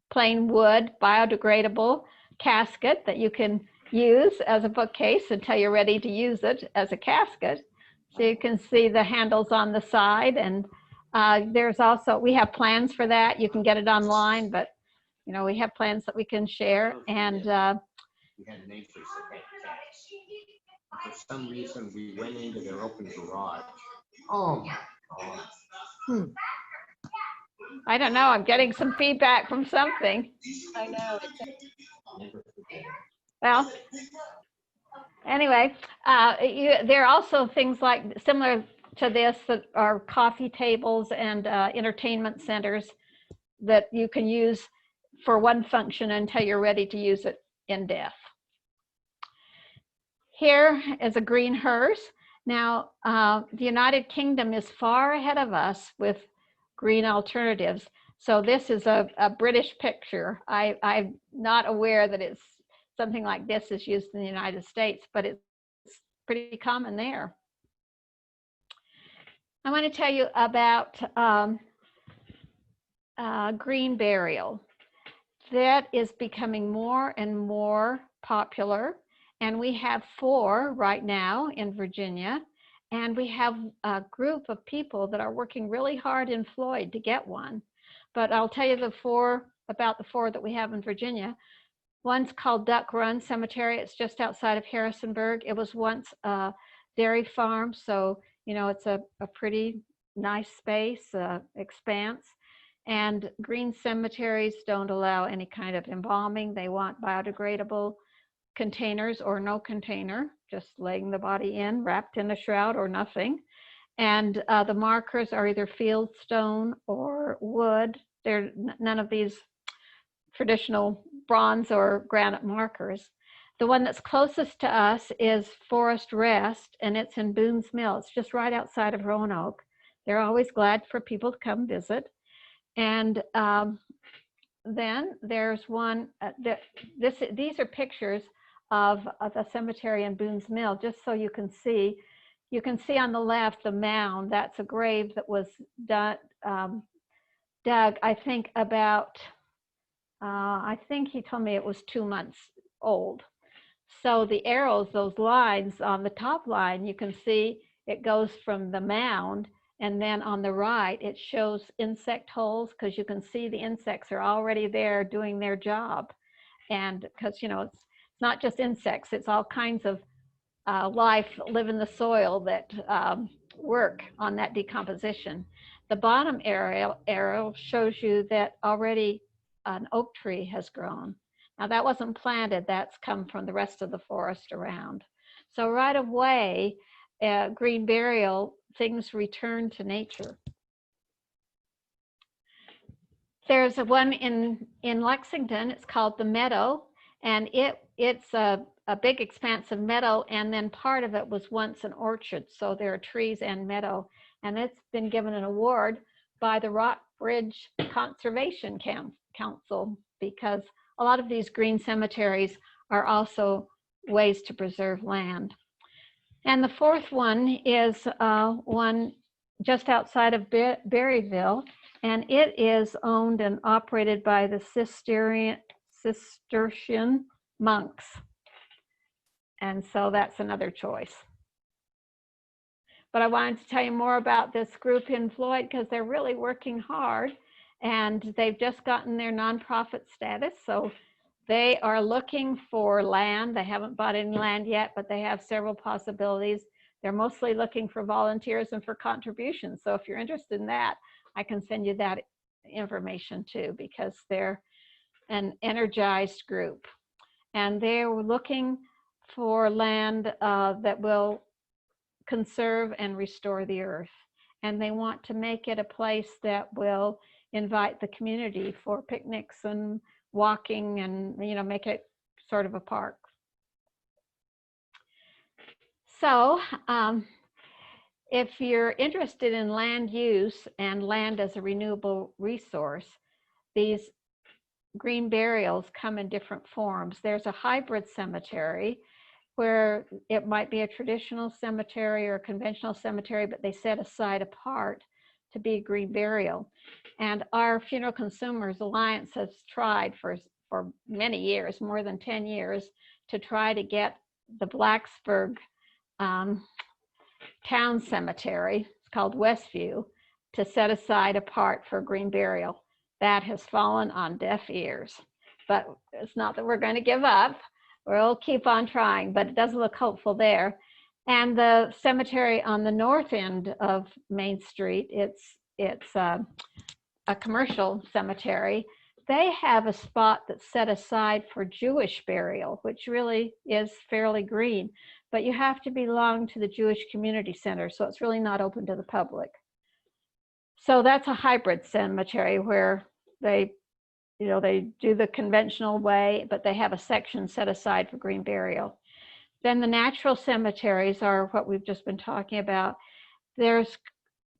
[SPEAKER 2] plain wood biodegradable casket that you can use as a bookcase until you're ready to use it as a casket. So you can see the handles on the side, and there's also, we have plans for that. You can get it online, but you know, we have plans that we can share. And
[SPEAKER 7] we had neighbors that had cats. For some reason, we went into their open garage. Oh my God.
[SPEAKER 2] I don't know, I'm getting some feedback from something.
[SPEAKER 1] I know.
[SPEAKER 2] Well, anyway, there are also things like similar to this that are coffee tables and entertainment centers that you can use for one function until you're ready to use it in death. Here is a green hearse. Now, the United Kingdom is far ahead of us with green alternatives. So this is a British picture. I'm not aware that it's something like this is used in the United States, but it's pretty common there. I want to tell you about green burial. That is becoming more and more popular. And we have 4 right now in Virginia. And we have a group of people that are working really hard in Floyd to get one. But I'll tell you about the 4 that we have in Virginia. One's called Duck Run Cemetery. It's just outside of Harrisonburg. It was once a dairy farm, so you know it's a pretty nice space, expanse. And green cemeteries don't allow any kind of embalming. They want biodegradable containers or no container, just laying the body in, wrapped in a shroud or nothing. And the markers are either field stone or wood. They're none of these traditional bronze or granite markers. The one that's closest to us is Forest Rest, and it's in Boone's Mill. It's just right outside of Roanoke. They're always glad for people to come visit. And then there's one, these are pictures of the cemetery in Boone's Mill, just so you can see. You can see on the left the mound. That's a grave that was dug, I think about, I think he told me it was 2 months old. So the arrows, those lines on the top line, you can see it goes from the mound, and then on the right, it shows insect holes, because you can see the insects are already there doing their job. And because, you know, it's not just insects, it's all kinds of life live in the soil that work on that decomposition. The bottom arrow shows you that already an oak tree has grown. Now that wasn't planted, that's come from the rest of the forest around. So right away, green burial, things return to nature. There's one in Lexington, it's called the Meadow, and it's a big expanse of meadow, and then part of it was once an orchard, so there are trees and meadow, and it's been given an award by the Rockbridge Conservation Council, because a lot of these green cemeteries are also ways to preserve land. And the 4th one is one just outside of Berryville, and it is owned and operated by the Cistercian monks. And so that's another choice. But I wanted to tell you more about this group in Floyd because they're really working hard, and they've just gotten their nonprofit status. So they are looking for land. They haven't bought any land yet, but they have several possibilities. They're mostly looking for volunteers and for contributions. So if you're interested in that, I can send you that information too, because they're an energized group. And they're looking for land that will conserve and restore the earth. And they want to make it a place that will invite the community for picnics and walking and, you know, make it sort of a park. So if you're interested in land use and land as a renewable resource, these green burials come in different forms. There's a hybrid cemetery where it might be a traditional cemetery or a conventional cemetery, but they set aside a part to be a green burial. And our Funeral Consumers Alliance has tried for many years, more than 10 years, to try to get the Blacksburg town cemetery, it's called Westview, to set aside a part for green burial. That has fallen on deaf ears, but it's not that we're going to give up. We'll keep on trying, but it doesn't look hopeful there. And the cemetery on the north end of Main Street, it's a commercial cemetery. They have a spot that's set aside for Jewish burial, which really is fairly green, but you have to belong to the Jewish Community Center, so it's really not open to the public. So that's a hybrid cemetery where they do the conventional way, but they have a section set aside for green burial. Then the natural cemeteries are what we've just been talking about. There's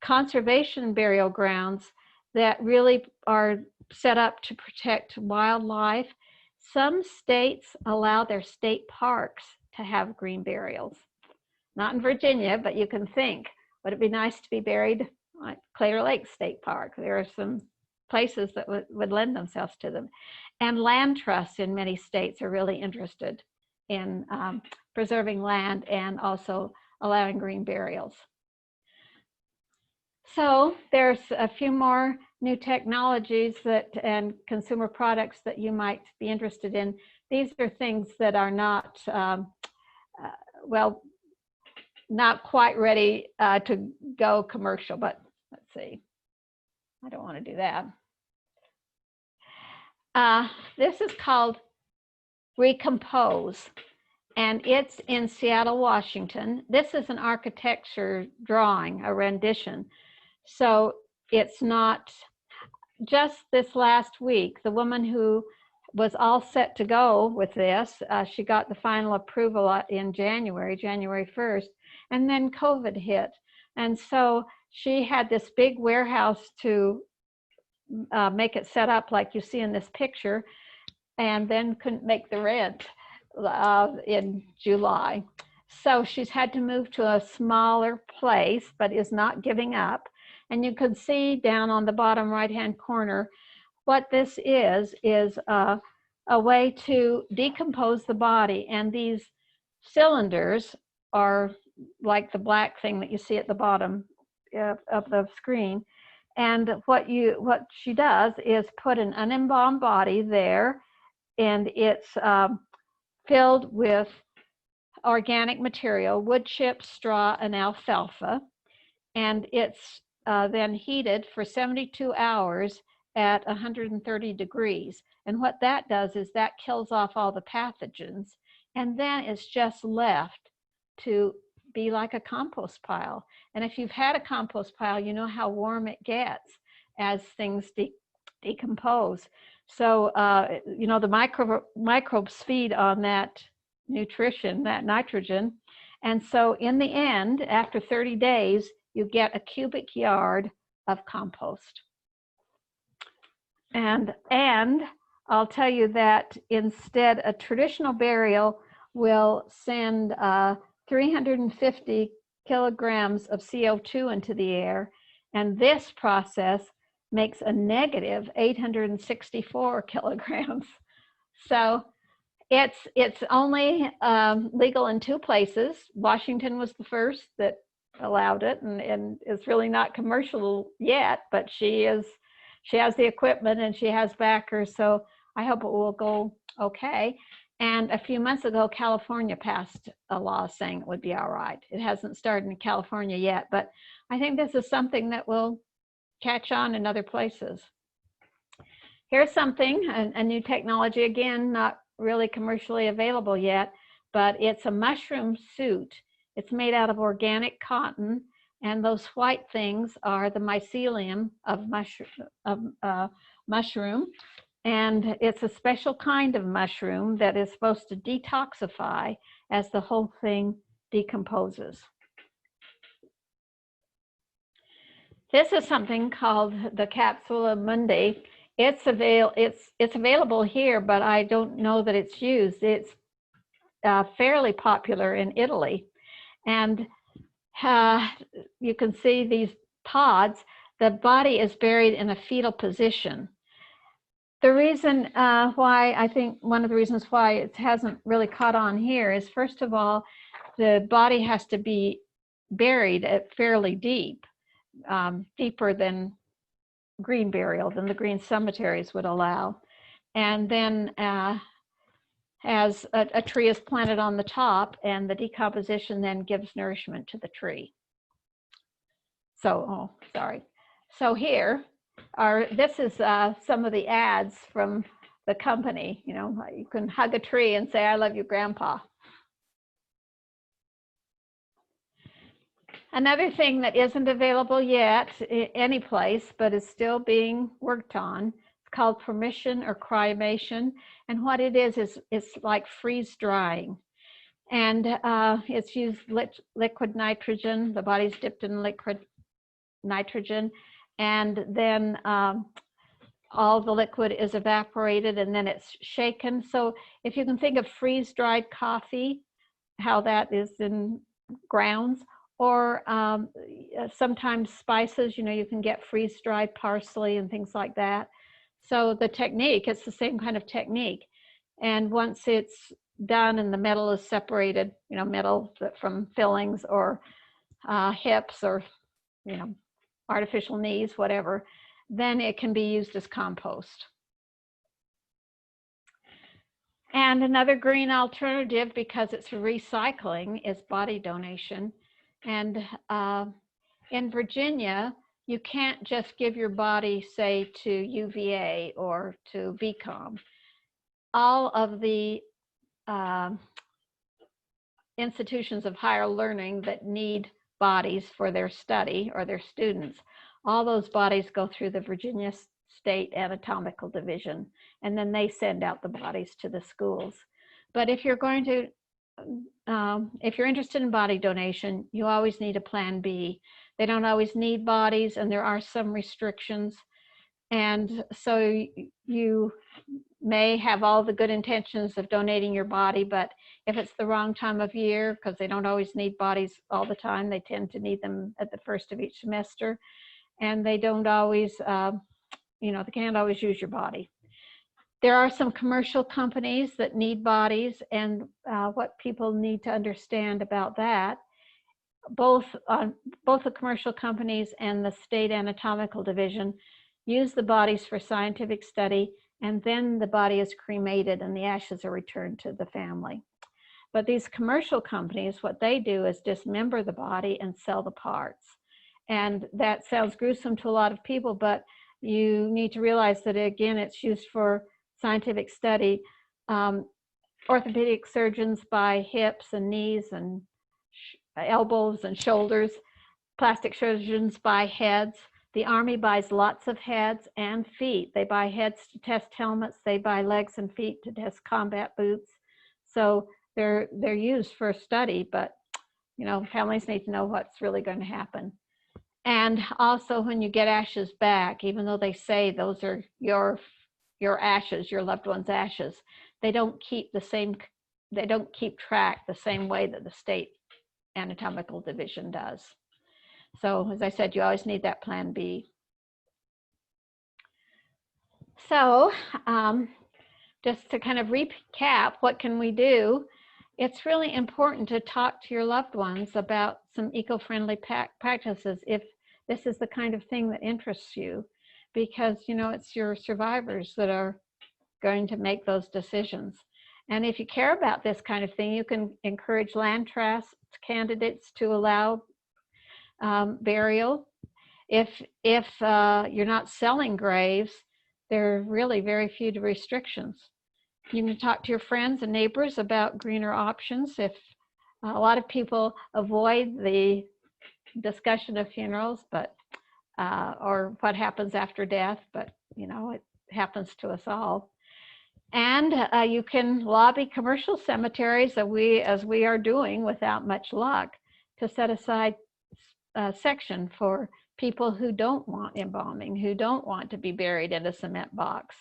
[SPEAKER 2] conservation burial grounds that really are set up to protect wildlife. Some states allow their state parks to have green burials. Not in Virginia, but you can think, would it be nice to be buried like Clear Lake State Park? There are some places that would lend themselves to them. And land trusts in many states are really interested in preserving land and also allowing green burials. So there's a few more new technologies and consumer products that you might be interested in. These are things that are not, well, not quite ready to go commercial, but let's see. I don't want to do that. This is called Recompose, and it's in Seattle, Washington. This is an architecture drawing, a rendition. So it's not just this last week, the woman who was all set to go with this, she got the final approval in January 1st, and then COVID hit. And so she had this big warehouse to make it set up like you see in this picture, and then couldn't make the rent in July. So she's had to move to a smaller place, but is not giving up. And you can see down on the bottom right-hand corner, what this is a way to decompose the body. And these cylinders are like the black thing that you see at the bottom of the screen. And what she does is put an unembalmed body there, and it's filled with organic material, wood chips, straw, and alfalfa. And it's then heated for 72 hours at 130 degrees. And what that does is that kills off all the pathogens. And then it's just left to be like a compost pile. And if you've had a compost pile, you know how warm it gets as things decompose. So, you know, the microbes feed on that nutrition, that nitrogen. And so in the end, after 30 days, you get a cubic yard of compost. And I'll tell you that instead, a traditional burial will send 350 kilograms of CO2 into the air. And this process makes a negative 864 kilograms. So it's only legal in 2 places. Washington was the first that allowed it, and it's really not commercial yet, but she has the equipment and she has backers, so I hope it will go okay. And a few months ago, California passed a law saying it would be all right. It hasn't started in California yet, but I think this is something that will catch on in other places. Here's something, a new technology, again, not really commercially available yet, but it's a mushroom suit. It's made out of organic cotton, and those white things are the mycelium of mushroom. And it's a special kind of mushroom that is supposed to detoxify as the whole thing decomposes. This is something called the Capsula Mundi. It's available here, but I don't know that it's used. It's fairly popular in Italy. And you can see these pods. The body is buried in a fetal position. The reason why, I think one of the reasons why it hasn't really caught on here is, first of all, the body has to be buried at fairly deep, deeper than green burial, than the green cemeteries would allow. And then as a tree is planted on the top, and the decomposition then gives nourishment to the tree. So, So here this is some of the ads from the company. You know, you can hug a tree and say, "I love you, Grandpa." Another thing that isn't available yet any place, but is still being worked on, it's called permission or cryomation. And what it is it's like freeze drying. And it's used liquid nitrogen. The body's dipped in liquid nitrogen. And then all the liquid is evaporated, and then it's shaken. So if you can think of freeze-dried coffee, how that is in grounds, or sometimes spices, you know, you can get freeze-dried parsley and things like that. So the technique, it's the same kind of technique. And once it's done and the metal is separated, you know, metal from fillings or hips or, you know, artificial knees, whatever, then it can be used as compost. And another green alternative, because it's recycling, is body donation. And in Virginia, you can't just give your body, say, to UVA or to VCOM. All of the institutions of higher learning that need bodies for their study or their students, all those bodies go through the Virginia State Anatomical Division, and then they send out the bodies to the schools. But if you're going to, if you're interested in body donation, you always need a plan B. They don't always need bodies, and there are some restrictions. And so you may have all the good intentions of donating your body, but if it's the wrong time of year, because they don't always need bodies all the time, they tend to need them at the first of each semester, and they don't always, you know, they can't always use your body. There are some commercial companies that need bodies, and what people need to understand about that, both the commercial companies and the State Anatomical Division use the bodies for scientific study, and then the body is cremated and the ashes are returned to the family. But these commercial companies, what they do is dismember the body and sell the parts. And that sounds gruesome to a lot of people, but you need to realize that, again, it's used for scientific study. Orthopedic surgeons buy hips and knees and elbows and shoulders. Plastic surgeons buy heads. The Army buys lots of heads and feet. They buy heads to test helmets. They buy legs and feet to test combat boots. So they're used for study, but you know, families need to know what's really going to happen. And also, when you get ashes back, even though they say those are your ashes, your loved one's ashes, they don't keep the same. They don't keep track the same way that the State Anatomical Division does. So as I said, you always need that plan B. So just to kind of recap, what can we do? It's really important to talk to your loved ones about some eco-friendly practices if this is the kind of thing that interests you, because it's your survivors that are going to make those decisions. And if you care about this kind of thing, you can encourage land trust candidates to allow burial. If you're not selling graves, there are really very few restrictions. You can talk to your friends and neighbors about greener options. If a lot of people avoid the discussion of funerals, but or what happens after death, but it happens to us all. And you can lobby commercial cemeteries, as we are doing without much luck, to set aside a section for people who don't want embalming, who don't want to be buried in a cement box.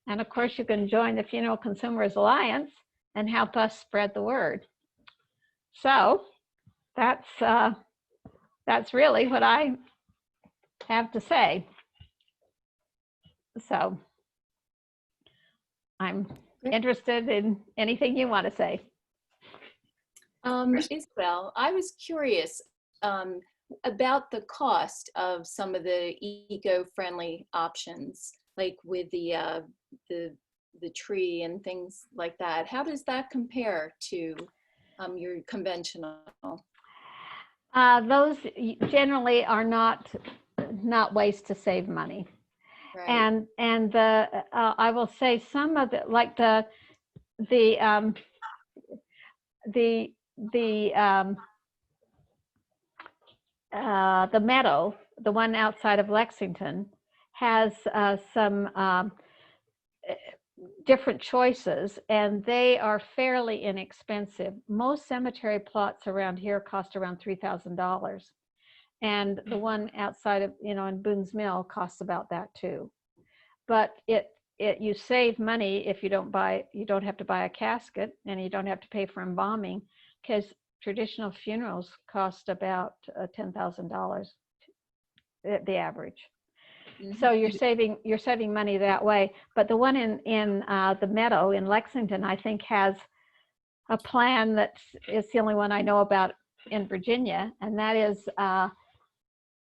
[SPEAKER 2] And of course, you can join the Funeral Consumers Alliance and help us spread the word. So that's really what I have to say. So I'm interested in anything you want to say.
[SPEAKER 1] Isabel, I was curious about the cost of some of the eco-friendly options, like with the tree and things like that. How does that compare to your conventional?
[SPEAKER 2] Those generally are not ways to save money.
[SPEAKER 1] Right.
[SPEAKER 2] And the I will say some of the, like the meadow, the one outside of Lexington, has some different choices, and they are fairly inexpensive. Most cemetery plots around here cost around $3,000, and the one outside of in Boone's Mill costs about that too. But you save money if you don't have to buy a casket, and you don't have to pay for embalming, because traditional funerals cost about $10,000 at the average. Mm-hmm. So you're saving money that way. But the one in the Meadow in Lexington, I think, has a plan that is the only one I know about in Virginia, and that is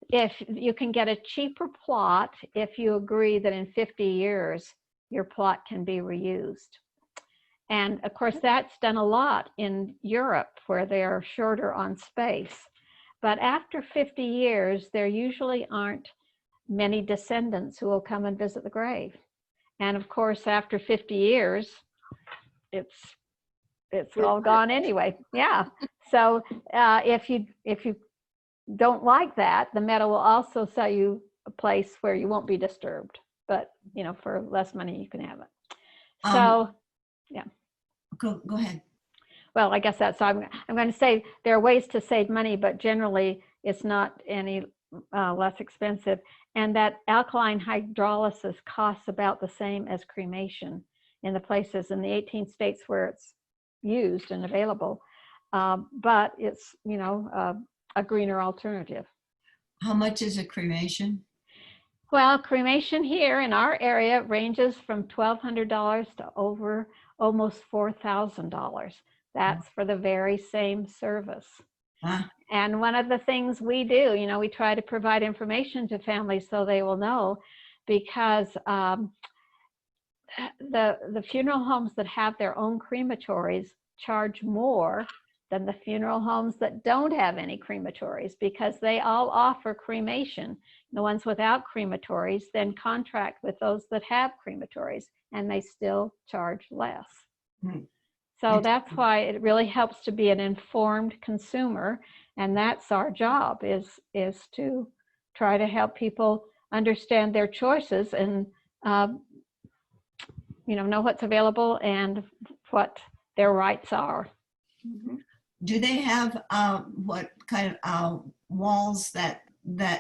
[SPEAKER 2] if you can get a cheaper plot if you agree that in 50 years your plot can be reused. And of course, that's done a lot in Europe, where they are shorter on space. But after 50 years, there usually aren't many descendants who will come and visit the grave. And of course, after 50 years, it's all gone anyway. Yeah. So if you don't like that, the Meadow will also sell you a place where you won't be disturbed, but for less money you can have it. So yeah.
[SPEAKER 6] Go ahead.
[SPEAKER 2] Well, I guess that's, I'm going to say there are ways to save money, but generally it's not any less expensive. And that alkaline hydrolysis costs about the same as cremation in the places in the 18 states where it's used and available. But it's, a greener alternative.
[SPEAKER 6] How much is a cremation?
[SPEAKER 2] Well, cremation here in our area ranges from $1,200 to over almost $4,000. That's for the very same service.
[SPEAKER 6] Huh?
[SPEAKER 2] And one of the things we do, we try to provide information to families so they will know, because the funeral homes that have their own crematories charge more than the funeral homes that don't have any crematories, because they all offer cremation. The ones without crematories then contract with those that have crematories, and they still charge less. Hmm. So that's why it really helps to be an informed consumer, and that's our job, is to try to help people understand their choices and know what's available and what their rights are.
[SPEAKER 6] Mm-hmm. Do they have what kind of walls that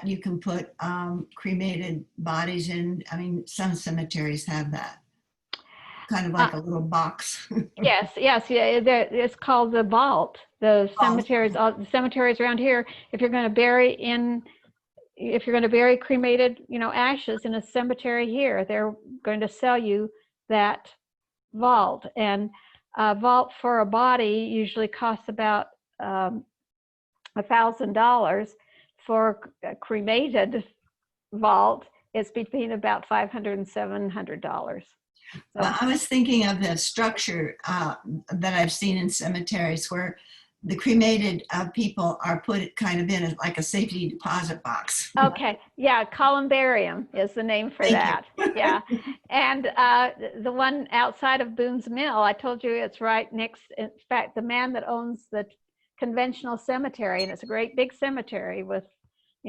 [SPEAKER 6] you can put cremated bodies in? I mean, some cemeteries have that. Kind of like a little box.
[SPEAKER 2] Yes. Yeah, it's called the vault. The cemeteries around here, if you're going to bury in if you're going to bury cremated, ashes in a cemetery here, they're going to sell you that vault. And a vault for a body usually costs about $1,000. For a cremated vault, it's between about $500 and $700.
[SPEAKER 6] Well, I was thinking of the structure that I've seen in cemeteries where the cremated people are put kind of in like a safety deposit box.
[SPEAKER 2] Okay, yeah, columbarium is the name for that. Yeah, and the one outside of Boone's Mill, I told you it's right next. In fact, the man that owns the conventional cemetery, and it's a great big cemetery with,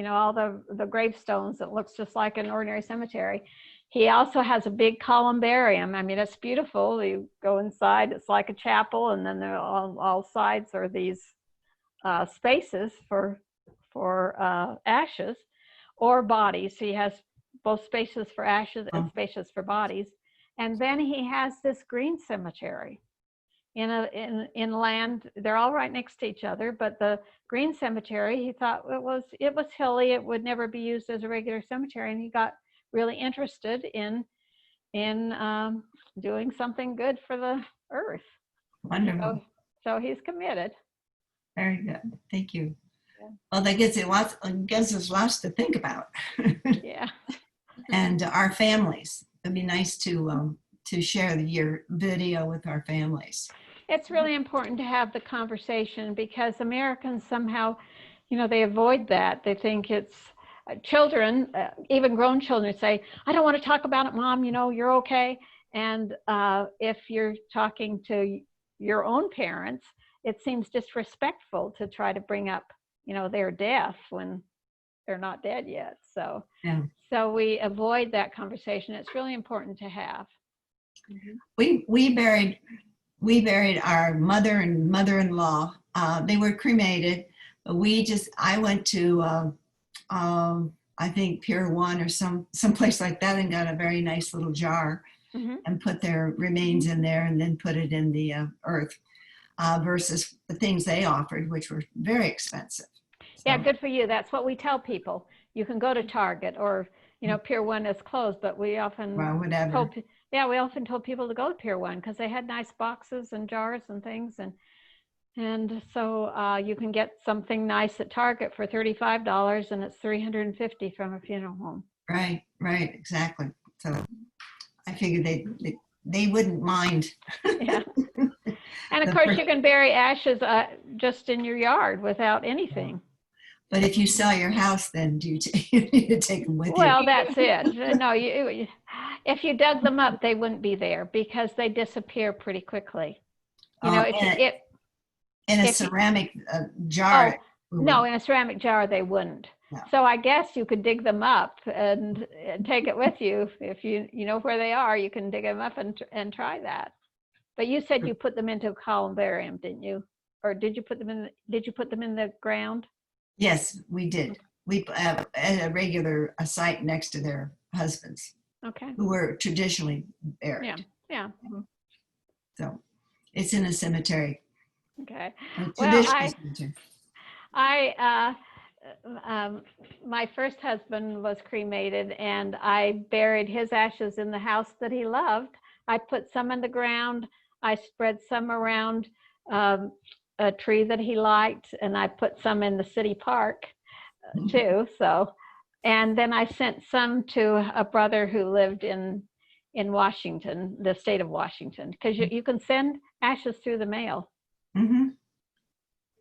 [SPEAKER 2] all the gravestones that looks just like an ordinary cemetery. He also has a big columbarium. I mean, it's beautiful. You go inside, it's like a chapel, and then there all sides are these spaces for ashes or bodies. So he has both spaces for ashes and spaces for bodies. And then he has this green cemetery in land. They're all right next to each other, but the green cemetery, he thought it was hilly. It would never be used as a regular cemetery, and he got really interested in doing something good for the earth.
[SPEAKER 6] Wonderful.
[SPEAKER 2] So he's committed.
[SPEAKER 6] Very good. Thank you.
[SPEAKER 2] Yeah.
[SPEAKER 6] Well, that gives us lots to think about.
[SPEAKER 2] Yeah.
[SPEAKER 6] And our families. It'd be nice to share your video with our families.
[SPEAKER 2] It's really important to have the conversation because Americans somehow, they avoid that. They think it's children, even grown children say, I don't want to talk about it, Mom, you're okay. And if you're talking to your own parents, it seems disrespectful to try to bring up, their death when they're not dead yet. So,
[SPEAKER 6] yeah.
[SPEAKER 2] So we avoid that conversation. It's really important to have.
[SPEAKER 6] We buried our mother and mother-in-law. They were cremated, but I went to I think Pier 1 or some place like that and got a very nice little jar and put their remains in there and then put it in the earth versus the things they offered, which were very expensive. So,
[SPEAKER 2] yeah, good for you. That's what we tell people. You can go to Target or, Pier 1 is closed, but we often
[SPEAKER 6] whatever.
[SPEAKER 2] we often told people to go to Pier 1 because they had nice boxes and jars and things. And so you can get something nice at Target for $35 and it's $350 from a funeral home.
[SPEAKER 6] Right, exactly. So I figured they wouldn't mind.
[SPEAKER 2] Yeah. And of course you can bury ashes just in your yard without anything.
[SPEAKER 6] But if you sell your house, then you need to take them with you.
[SPEAKER 2] Well, that's it. No, if you dug them up, they wouldn't be there because they disappear pretty quickly.
[SPEAKER 6] In a ceramic jar.
[SPEAKER 2] No, in a ceramic jar, they wouldn't.
[SPEAKER 6] No.
[SPEAKER 2] So I guess you could dig them up and take it with you. If you know where they are, you can dig them up and try that. But you said you put them into a columbarium, didn't you? Or did you put them in the ground?
[SPEAKER 6] Yes, we did. We at a site next to their husbands.
[SPEAKER 2] Okay.
[SPEAKER 6] Who were traditionally buried.
[SPEAKER 2] Yeah.
[SPEAKER 6] So it's in a cemetery.
[SPEAKER 2] Okay.
[SPEAKER 6] Cemetery.
[SPEAKER 2] My first husband was cremated and I buried his ashes in the house that he loved. I put some in the ground. I spread some around a tree that he liked, and I put some in the city park too. So, and then I sent some to a brother who lived in Washington, the state of Washington, because you can send ashes through the mail.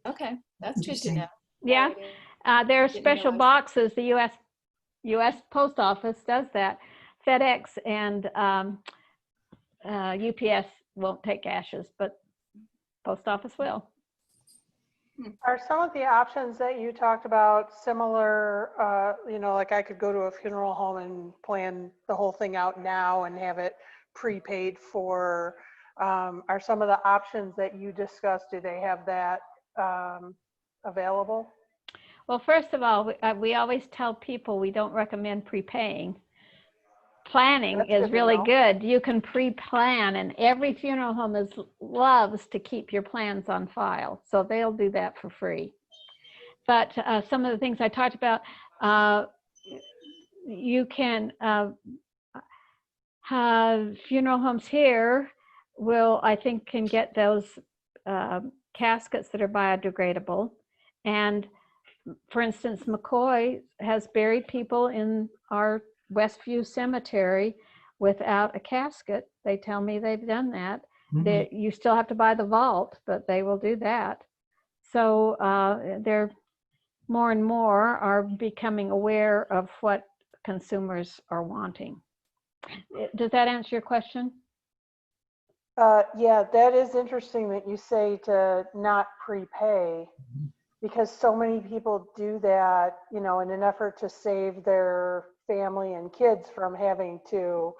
[SPEAKER 1] Okay, that's good to know.
[SPEAKER 2] Yeah, there are special boxes. The U.S. Post Office does that. FedEx and UPS won't take ashes, but Post Office will.
[SPEAKER 5] Are some of the options that you talked about similar, like I could go to a funeral home and plan the whole thing out now and have it prepaid for, are some of the options that you discussed, do they have that available?
[SPEAKER 2] Well, first of all, we always tell people we don't recommend prepaying. Planning is really good. You can pre-plan, and every funeral home loves to keep your plans on file, so they'll do that for free. But some of the things I talked about, you can have funeral homes here will, I think, can get those caskets that are biodegradable. And for instance, McCoy has buried people in our Westview Cemetery without a casket. They tell me they've done that. That you still have to buy the vault, but they will do that. So they're more and more are becoming aware of what consumers are wanting. Does that answer your question?
[SPEAKER 5] Yeah, that is interesting that you say to not prepay, because so many people do that, you know, in an effort to save their family and kids from having to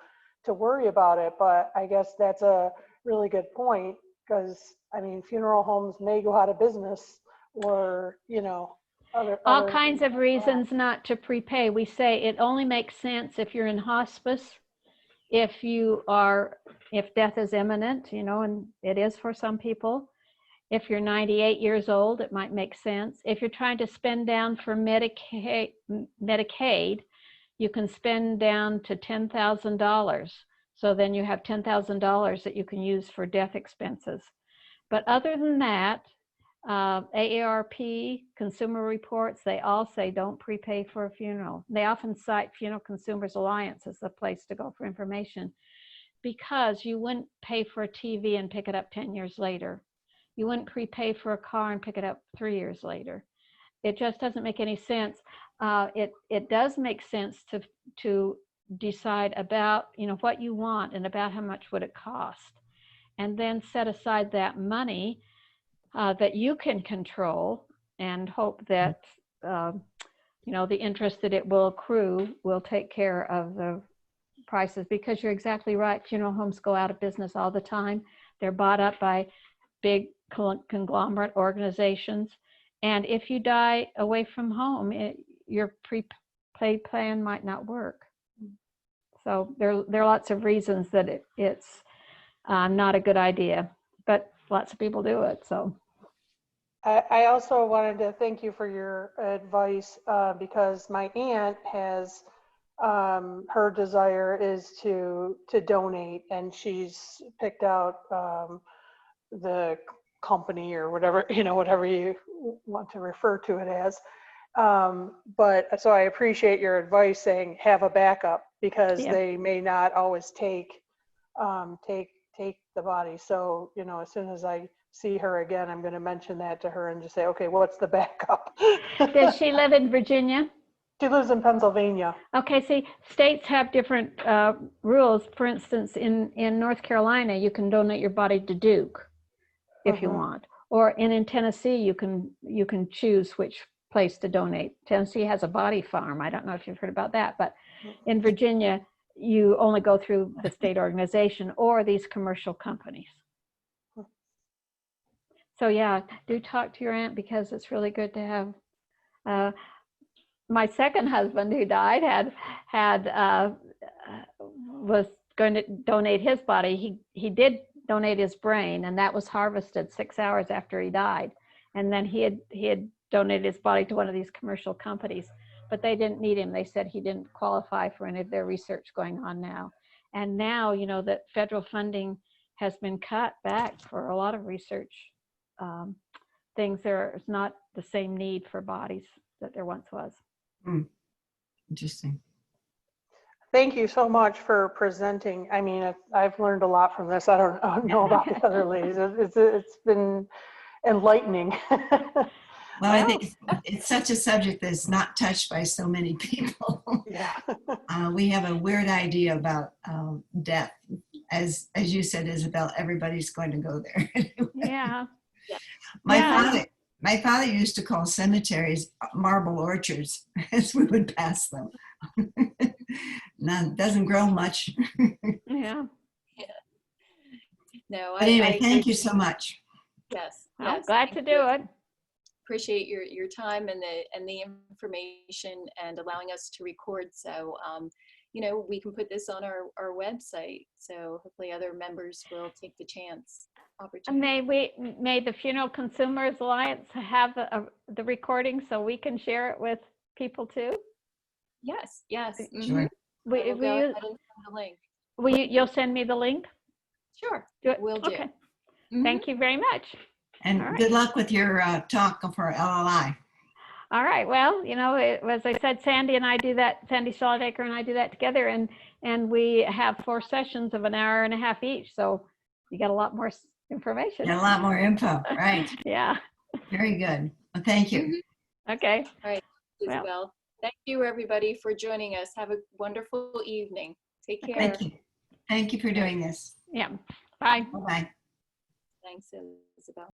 [SPEAKER 5] worry about it. But I guess that's a really good point, because I mean, funeral homes may go out of business, or, you know,
[SPEAKER 2] All kinds of reasons not to prepay. We say it only makes sense if you're in hospice, if death is imminent, you know, and it is for some people. If you're 98 years old, it might make sense. If you're trying to spend down for Medicaid, you can spend down to $10,000. So then you have $10,000 that you can use for death expenses. But other than that, AARP, Consumer Reports, they all say don't prepay for a funeral. They often cite Funeral Consumers Alliance as the place to go for information, because you wouldn't pay for a TV and pick it up 10 years later. You wouldn't prepay for a car and pick it up 3 years later. It just doesn't make any sense. It does make sense to decide about, you know, what you want and about how much would it cost, and then set aside that money that you can control, and hope that you know, the interest that it will accrue will take care of the prices. Because you're exactly right, funeral homes go out of business all the time. They're bought up by big conglomerate organizations, and if you die away from home, your prepaid plan might not work. So there are lots of reasons that it's not a good idea, but lots of people do it. So
[SPEAKER 5] I also wanted to thank you for your advice, because my aunt has, her desire is to donate, and she's picked out the company or whatever, you know, whatever you want to refer to it as. But so I appreciate your advice saying have a backup, because they may not always take the body. So, you know, as soon as I see her again, I'm going to mention that to her and just say, okay, what's the backup?
[SPEAKER 2] does she live in Virginia?
[SPEAKER 5] She lives in Pennsylvania.
[SPEAKER 2] Okay, see, states have different rules. For instance, in North Carolina, you can donate your body to Duke if you want, or in Tennessee, you can choose which place to donate. Tennessee has a body farm. I don't know if you've heard about that, but in Virginia, you only go through the state organization or these commercial companies. So yeah, do talk to your aunt, because it's really good to have. My second husband, who died, was going to donate his body. He did donate his brain, and that was harvested 6 hours after he died. And then he had donated his body to one of these commercial companies, but they didn't need him. They said he didn't qualify for any of their research going on now. And now, you know, that federal funding has been cut back for a lot of research things. There's not the same need for bodies that there once was.
[SPEAKER 6] Interesting.
[SPEAKER 5] Thank you so much for presenting. I mean, I've learned a lot from this. I don't know about the other ladies. It's been enlightening.
[SPEAKER 6] Well, I think it's such a subject that's not touched by so many people.
[SPEAKER 5] Yeah.
[SPEAKER 6] We have a weird idea about death. As you said, Isabel, everybody's going to go there.
[SPEAKER 2] Yeah.
[SPEAKER 6] My father used to call cemeteries marble orchards as we would pass them. None, doesn't grow much.
[SPEAKER 2] Yeah.
[SPEAKER 1] No,
[SPEAKER 6] But anyway, thank you so much.
[SPEAKER 1] Yes.
[SPEAKER 2] I'm
[SPEAKER 1] yes,
[SPEAKER 2] glad to
[SPEAKER 1] thank
[SPEAKER 2] do
[SPEAKER 1] you.
[SPEAKER 2] it.
[SPEAKER 1] Appreciate your time and the information and allowing us to record. So, you know, we can put this on our website. So hopefully other members will take the opportunity.
[SPEAKER 2] May the Funeral Consumers Alliance have the recording so we can share it with people too?
[SPEAKER 1] Yes, yes.
[SPEAKER 6] Sure.
[SPEAKER 2] Will,
[SPEAKER 1] We'll
[SPEAKER 2] will
[SPEAKER 1] go
[SPEAKER 2] you,
[SPEAKER 1] ahead and send the link.
[SPEAKER 2] you'll send me the link?
[SPEAKER 1] Sure,
[SPEAKER 2] Do it?
[SPEAKER 1] will do.
[SPEAKER 2] Okay.
[SPEAKER 1] Mhm.
[SPEAKER 2] Thank you very much.
[SPEAKER 6] And
[SPEAKER 2] All right.
[SPEAKER 6] good luck with your talk for LLI.
[SPEAKER 2] All right. Well, as I said, Sandy and I do that. Sandy Solidacre and I do that together, and we have 4 sessions of an hour and a half each. So you get a lot more information.
[SPEAKER 6] Got a lot more info, right?
[SPEAKER 2] Yeah.
[SPEAKER 6] Very good. Well, thank you.
[SPEAKER 1] Mhm.
[SPEAKER 2] Okay.
[SPEAKER 1] All right,
[SPEAKER 2] Well.
[SPEAKER 1] Isabel. Thank you, everybody, for joining us. Have a wonderful evening. Take care.
[SPEAKER 6] Thank you. Thank you for doing this.
[SPEAKER 2] Yeah. Bye.
[SPEAKER 6] Bye-bye.
[SPEAKER 1] Thanks, Isabel.